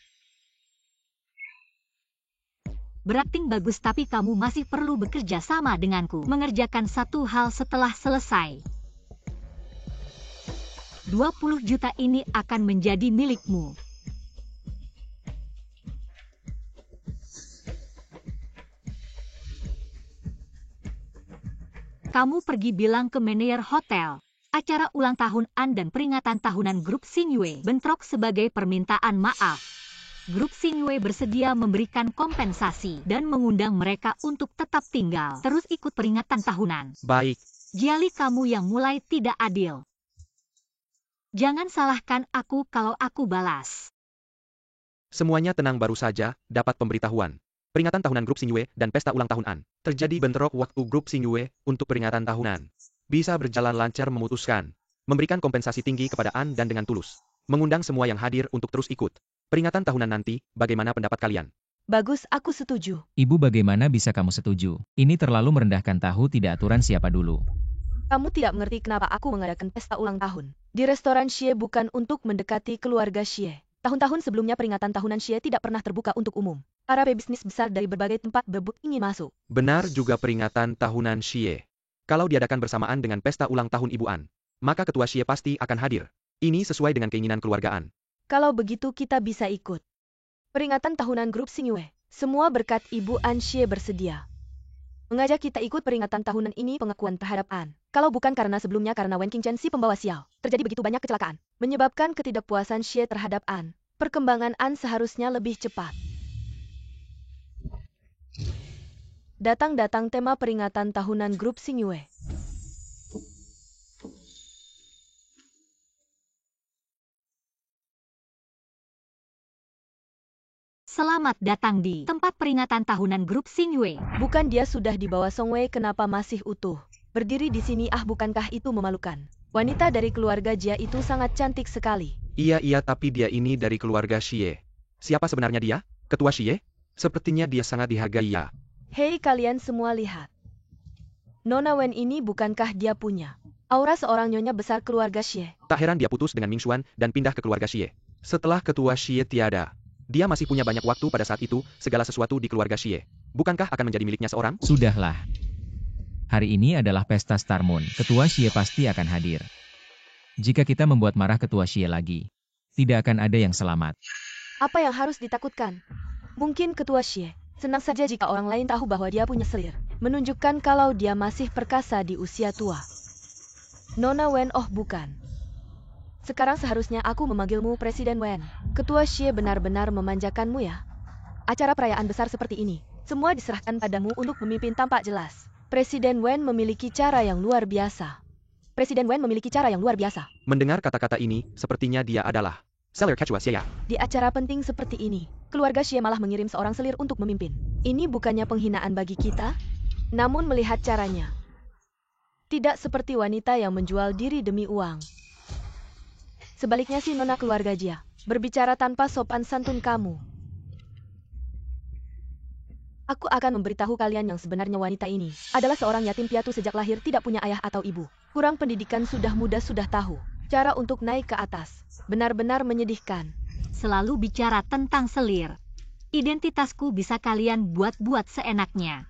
Berarti bagus, tapi kamu masih perlu bekerja sama denganku. Mengerjakan satu hal setelah selesai. 20 juta ini akan menjadi milikmu. Kamu pergi bilang ke manajer hotel. Acara ulang tahun An dan peringatan tahunan grup Xingyue bentrok sebagai permintaan maaf. Grup Xingyue bersedia memberikan kompensasi dan mengundang mereka untuk tetap tinggal, terus ikut peringatan tahunan. Baik. Jiali, kamu yang mulai tidak adil. Jangan salahkan aku kalau aku balas. Semuanya tenang, baru saja dapat pemberitahuan. Peringatan tahunan grup Xingyue dan pesta ulang tahun An. Terjadi bentrok waktu grup Xingyue untuk peringatan tahunan. Bisa berjalan lancar, memutuskan memberikan kompensasi tinggi kepada An dan dengan tulus mengundang semua yang hadir untuk terus ikut peringatan tahunan nanti. Bagaimana pendapat kalian? Bagus, aku setuju. Ibu, bagaimana bisa kamu setuju? Ini terlalu merendahkan. Tahu tidak aturan siapa dulu. Kamu tidak mengerti kenapa aku mengadakan pesta ulang tahun di restoran Xie bukan untuk mendekati keluarga Xie. Tahun-tahun sebelumnya peringatan tahunan Xie tidak pernah terbuka untuk umum. Para pebisnis besar dari berbagai tempat berebut ingin masuk. Benar juga, peringatan tahunan Xie. Kalau diadakan bersamaan dengan pesta ulang tahun Ibu An, maka ketua Xie pasti akan hadir. Ini sesuai dengan keinginan keluargaan. Kalau begitu kita bisa ikut peringatan tahunan grup Xingyue. Semua berkat Ibu An Xie bersedia mengajak kita ikut peringatan tahunan ini. Pengakuan terhadap An. Kalau bukan karena sebelumnya, karena Wen Qingchen si pembawa sial, terjadi begitu banyak kecelakaan, menyebabkan ketidakpuasan Xie terhadap An. Perkembangan An seharusnya lebih cepat. Datang-datang tema peringatan tahunan grup Xingyue. Selamat datang di tempat peringatan tahunan grup Xingyue. Bukan dia sudah dibawa Song Wei, kenapa masih utuh? Berdiri di sini, bukankah itu memalukan? Wanita dari keluarga Jia itu sangat cantik sekali. Iya, tapi dia ini dari keluarga Xie. Siapa sebenarnya dia? Ketua Xie? Sepertinya dia sangat dihargai ya. Hei, kalian semua lihat. Nona Wen ini, bukankah dia punya aura seorang nyonya besar keluarga Xie? Tak heran dia putus dengan Ming Xuan dan pindah ke keluarga Xie. Setelah ketua Xie tiada, dia masih punya banyak waktu pada saat itu. Segala sesuatu di keluarga Xie, bukankah akan menjadi miliknya seorang? Sudahlah. Hari ini adalah pesta Star Moon. Ketua Xie pasti akan hadir. Jika kita membuat marah ketua Xie lagi, tidak akan ada yang selamat. Apa yang harus ditakutkan? Mungkin ketua Xie senang saja jika orang lain tahu bahwa dia punya selir, menunjukkan kalau dia masih perkasa di usia tua. Nona Wen, oh bukan. Sekarang seharusnya aku memanggilmu Presiden Wen. Ketua Xie benar-benar memanjakanmu ya. Acara perayaan besar seperti ini, semua diserahkan padamu untuk memimpin tampak jelas. Presiden Wen memiliki cara yang luar biasa. Presiden Wen memiliki cara yang luar biasa. Mendengar kata-kata ini, sepertinya dia adalah selir ketua Xie ya. Di acara penting seperti ini, keluarga Xie malah mengirim seorang selir untuk memimpin. Ini bukannya penghinaan bagi kita? Namun melihat caranya, tidak seperti wanita yang menjual diri demi uang. Sebaliknya si nona keluarga Jia, berbicara tanpa sopan santun kamu. Aku akan memberitahu kalian yang sebenarnya. Wanita ini adalah seorang yatim piatu sejak lahir, tidak punya ayah atau ibu. Kurang pendidikan, sudah muda sudah tahu cara untuk naik ke atas. Benar-benar menyedihkan. Selalu bicara tentang selir. Identitasku bisa kalian buat-buat seenaknya.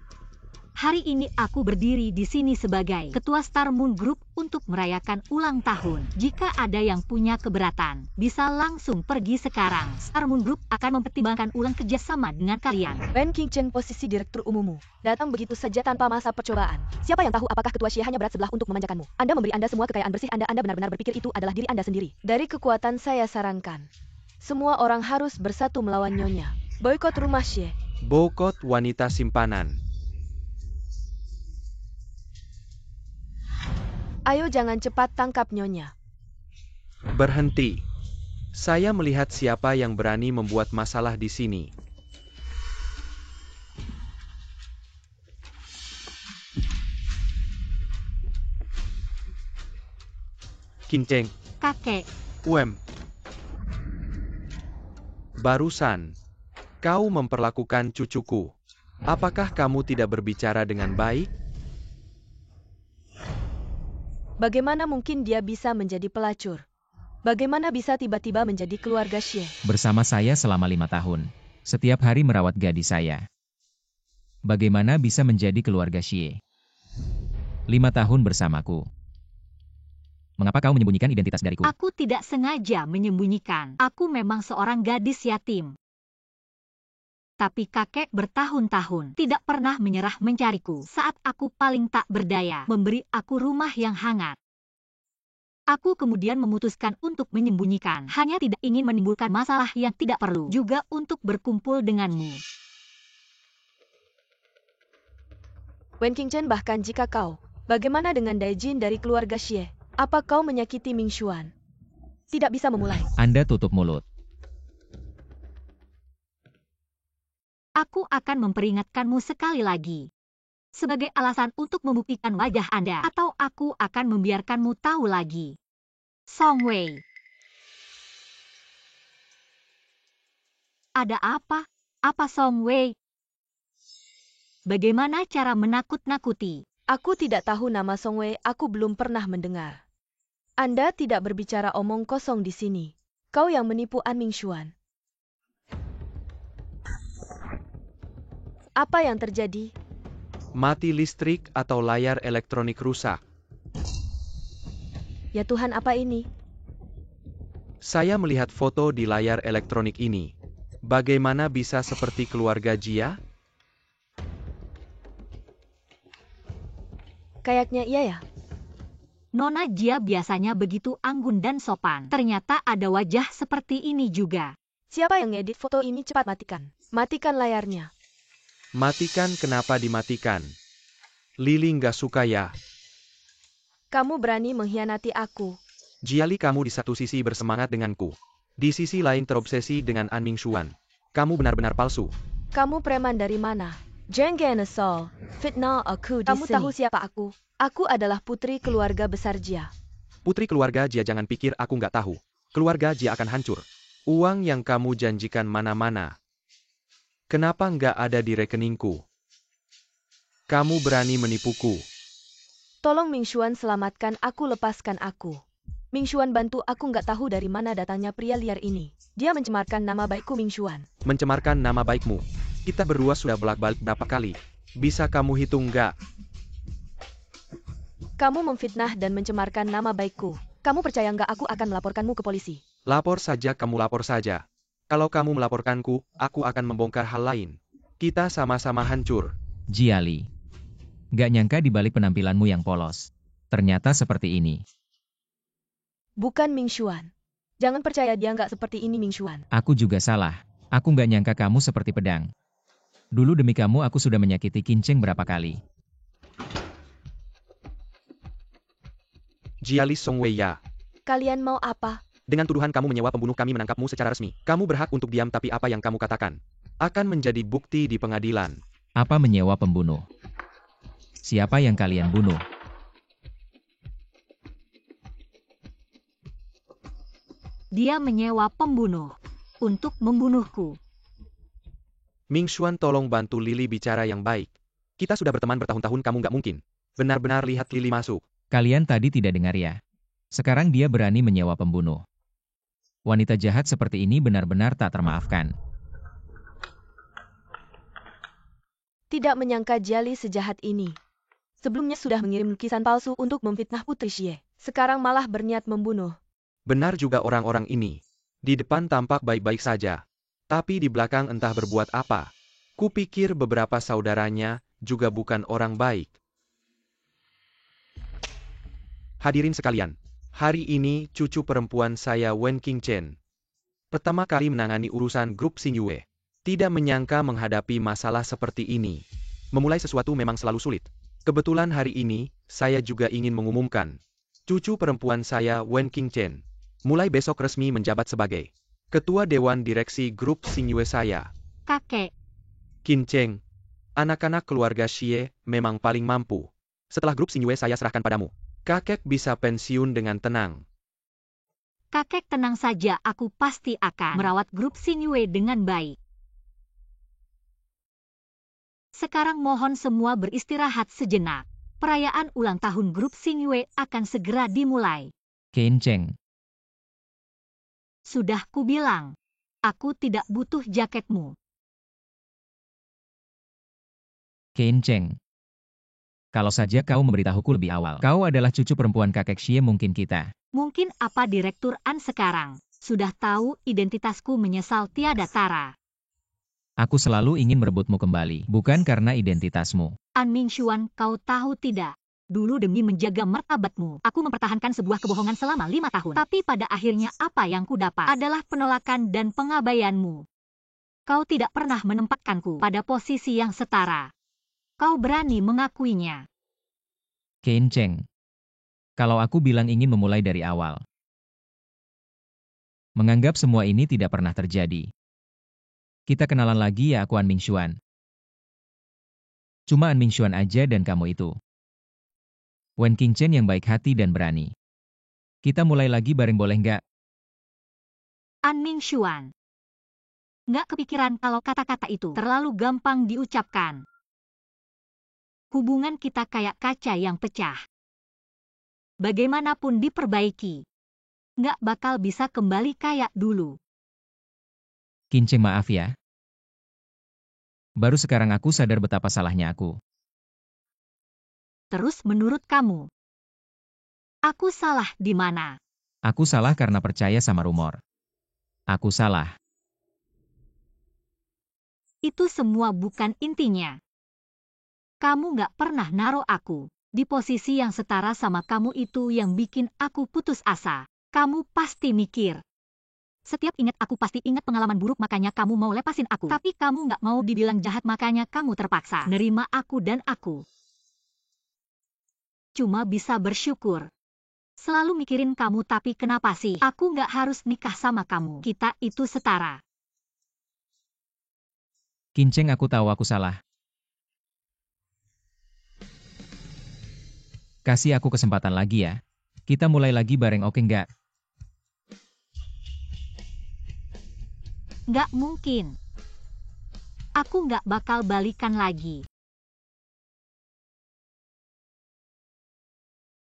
Hari ini aku berdiri di sini sebagai ketua Star Moon Group untuk merayakan ulang tahun. Jika ada yang punya keberatan, bisa langsung pergi sekarang. Star Moon Group akan mempertimbangkan ulang kerjasama dengan kalian. Wen Qingchen, posisi direktur umummu, datang begitu saja tanpa masa percobaan. Siapa yang tahu apakah ketua Xie hanya berat sebelah untuk memanjakanmu? Anda memberi Anda semua kekayaan bersih Anda benar-benar berpikir itu adalah diri Anda sendiri. Dari kekuatan saya sarankan, semua orang harus bersatu melawan Nyonya. Boykot rumah Xie. Boykot wanita simpanan. Ayo jangan cepat tangkap Nyonya. Berhenti. Saya melihat siapa yang berani membuat masalah di sini. Qingchen. Kakek, Barusan, kau memperlakukan cucuku. Apakah kamu tidak berbicara dengan baik? Bagaimana mungkin dia bisa menjadi pelacur? Bagaimana bisa tiba-tiba menjadi keluarga Xie? Bersama saya selama 5 tahun. Setiap hari merawat gadis saya. Bagaimana bisa menjadi keluarga Xie? 5 tahun bersamaku. Mengapa kau menyembunyikan identitas dariku? aku tidak sengaja menyembunyikan. Aku memang seorang gadis yatim. Tapi kakek bertahun-tahun tidak pernah menyerah mencariku saat aku paling tak berdaya, memberi aku rumah yang hangat. Aku kemudian memutuskan untuk menyembunyikan, hanya tidak ingin menimbulkan masalah yang tidak perlu, juga untuk berkumpul denganmu. Wen Qingchen, bahkan jika kau, bagaimana dengan Daijin dari keluarga Xie? Apa kau menyakiti Ming Xuan? Tidak bisa memulai. Anda tutup mulut. Aku akan memperingatkanmu sekali lagi. Sebagai alasan untuk membuktikan wajah Anda, atau aku akan membiarkanmu tahu lagi. Song Wei. Ada apa? Apa Song Wei? Bagaimana cara menakut-nakuti? Aku tidak tahu nama Song Wei, aku belum pernah mendengar. Anda tidak berbicara omong kosong di sini. Kau yang menipu An Ming Xuan. Apa yang terjadi? Mati listrik atau layar elektronik rusak? Ya Tuhan, apa ini? Saya melihat foto di layar elektronik ini. Bagaimana bisa seperti keluarga Jia? Kayaknya iya ya. Nona Jia biasanya begitu anggun dan sopan. Ternyata ada wajah seperti ini juga. Siapa yang ngedit foto ini? Cepat matikan. Matikan layarnya. Matikan, kenapa dimatikan? Lili nggak suka ya? Kamu berani mengkhianati aku. Jiali, kamu di satu sisi bersemangat denganku. Di sisi lain terobsesi dengan An Ming Xuan. Kamu benar-benar palsu. Kamu preman dari mana? Jangan asal fitnah aku di Kamu sini. Tahu siapa aku? Aku adalah putri keluarga besar Jia. Putri keluarga Jia, jangan pikir aku nggak tahu. Keluarga Jia akan hancur. Uang yang kamu janjikan mana-mana. Kenapa nggak ada di rekeningku? Kamu berani menipuku. Tolong Ming Xuan, selamatkan aku, lepaskan aku. Ming Xuan, bantu aku, nggak tahu dari mana datangnya pria liar ini. Dia mencemarkan nama baikku, Ming Xuan. Mencemarkan nama baikmu. Kita berdua sudah bolak-balik berapa kali? Bisa kamu hitung nggak? Kamu memfitnah dan mencemarkan nama baikku. Kamu percaya nggak aku akan melaporkanmu ke polisi? Lapor saja, kamu lapor saja. Kalau kamu melaporkanku, aku akan membongkar hal lain. Kita sama-sama hancur. Jiali. Gak nyangka di balik penampilanmu yang polos. Ternyata seperti ini. Bukan Ming Xuan. Jangan percaya, dia nggak seperti ini, Ming Xuan. Aku juga salah. Aku gak nyangka kamu seperti pedang. Dulu demi kamu aku sudah menyakiti Qingchen berapa kali. Jiali Song Wei ya. Kalian mau apa? Dengan tuduhan kamu menyewa pembunuh, kami menangkapmu secara resmi. Kamu berhak untuk diam, tapi apa yang kamu katakan akan menjadi bukti di pengadilan. Apa menyewa pembunuh? Siapa yang kalian bunuh? Dia menyewa pembunuh untuk membunuhku. Ming Xuan, tolong bantu Lili bicara yang baik. Kita sudah berteman bertahun-tahun, kamu nggak mungkin benar-benar lihat Lili masuk. Kalian tadi tidak dengar ya? Sekarang dia berani menyewa pembunuh. Wanita jahat seperti ini benar-benar tak termaafkan. Tidak menyangka Jali sejahat ini. Sebelumnya sudah mengirim lukisan palsu untuk memfitnah Putri Xie. Sekarang malah berniat membunuh. Benar juga orang-orang ini. Di depan tampak baik-baik saja. Tapi di belakang entah berbuat apa. Kupikir beberapa saudaranya juga bukan orang baik. Hadirin sekalian, hari ini cucu perempuan saya Wen Qingchen pertama kali menangani urusan grup Xingyue. Tidak menyangka menghadapi masalah seperti ini. Memulai sesuatu memang selalu sulit. Kebetulan hari ini, saya juga ingin mengumumkan. Cucu perempuan saya Wen Qingchen mulai besok resmi menjabat sebagai Ketua Dewan Direksi Grup Xingyue saya. Kakek, Qingchen, anak-anak keluarga Xie memang paling mampu. Setelah grup Xingyue saya serahkan padamu, kakek bisa pensiun dengan tenang. kakek tenang saja, aku pasti akan merawat grup Xingyue dengan baik. Sekarang mohon semua beristirahat sejenak. Perayaan ulang tahun grup Xingyue akan segera dimulai. Qingchen, Sudah kubilang, aku tidak butuh jaketmu. Qingchen. Kalau saja kau memberitahuku lebih awal. Kau adalah cucu perempuan kakek Xie, mungkin kita. Mungkin apa Direktur An sekarang sudah tahu identitasku, menyesal tiada tara. Aku selalu ingin merebutmu kembali, bukan karena identitasmu. An Mingxuan, kau tahu tidak? Dulu demi menjaga martabatmu, aku mempertahankan sebuah kebohongan selama 5 tahun. Tapi pada akhirnya apa yang kudapat adalah penolakan dan pengabaianmu. Kau tidak pernah menempatkanku pada posisi yang setara. Kau berani mengakuinya. Qingchen. Kalau aku bilang ingin memulai dari awal. Menganggap semua ini tidak pernah terjadi. Kita kenalan lagi ya, aku An Mingxuan. Cuma An Mingxuan aja dan kamu itu. Wen Qingchen yang baik hati dan berani. Kita mulai lagi bareng, boleh nggak? An Mingxuan. Nggak kepikiran kalau kata-kata itu terlalu gampang diucapkan. Hubungan kita kayak kaca yang pecah. Bagaimanapun diperbaiki, nggak bakal bisa kembali kayak dulu. Qingchen, maaf ya. Baru sekarang aku sadar betapa salahnya aku. Terus menurut kamu, aku salah di mana? Aku salah karena percaya sama rumor. Aku salah. Itu semua bukan intinya. Kamu nggak pernah naruh aku di posisi yang setara sama kamu, itu yang bikin aku putus asa. Kamu pasti mikir. Setiap ingat aku pasti ingat pengalaman buruk, makanya kamu mau lepasin aku. Tapi kamu nggak mau dibilang jahat, makanya kamu terpaksa nerima aku, dan aku cuma bisa bersyukur. Selalu mikirin kamu, tapi kenapa sih aku nggak harus nikah sama kamu? Kita itu setara. Qingchen, aku tahu aku salah. Kasih aku kesempatan lagi ya. Kita mulai lagi bareng, oke nggak? Nggak mungkin. Aku nggak bakal balikan lagi.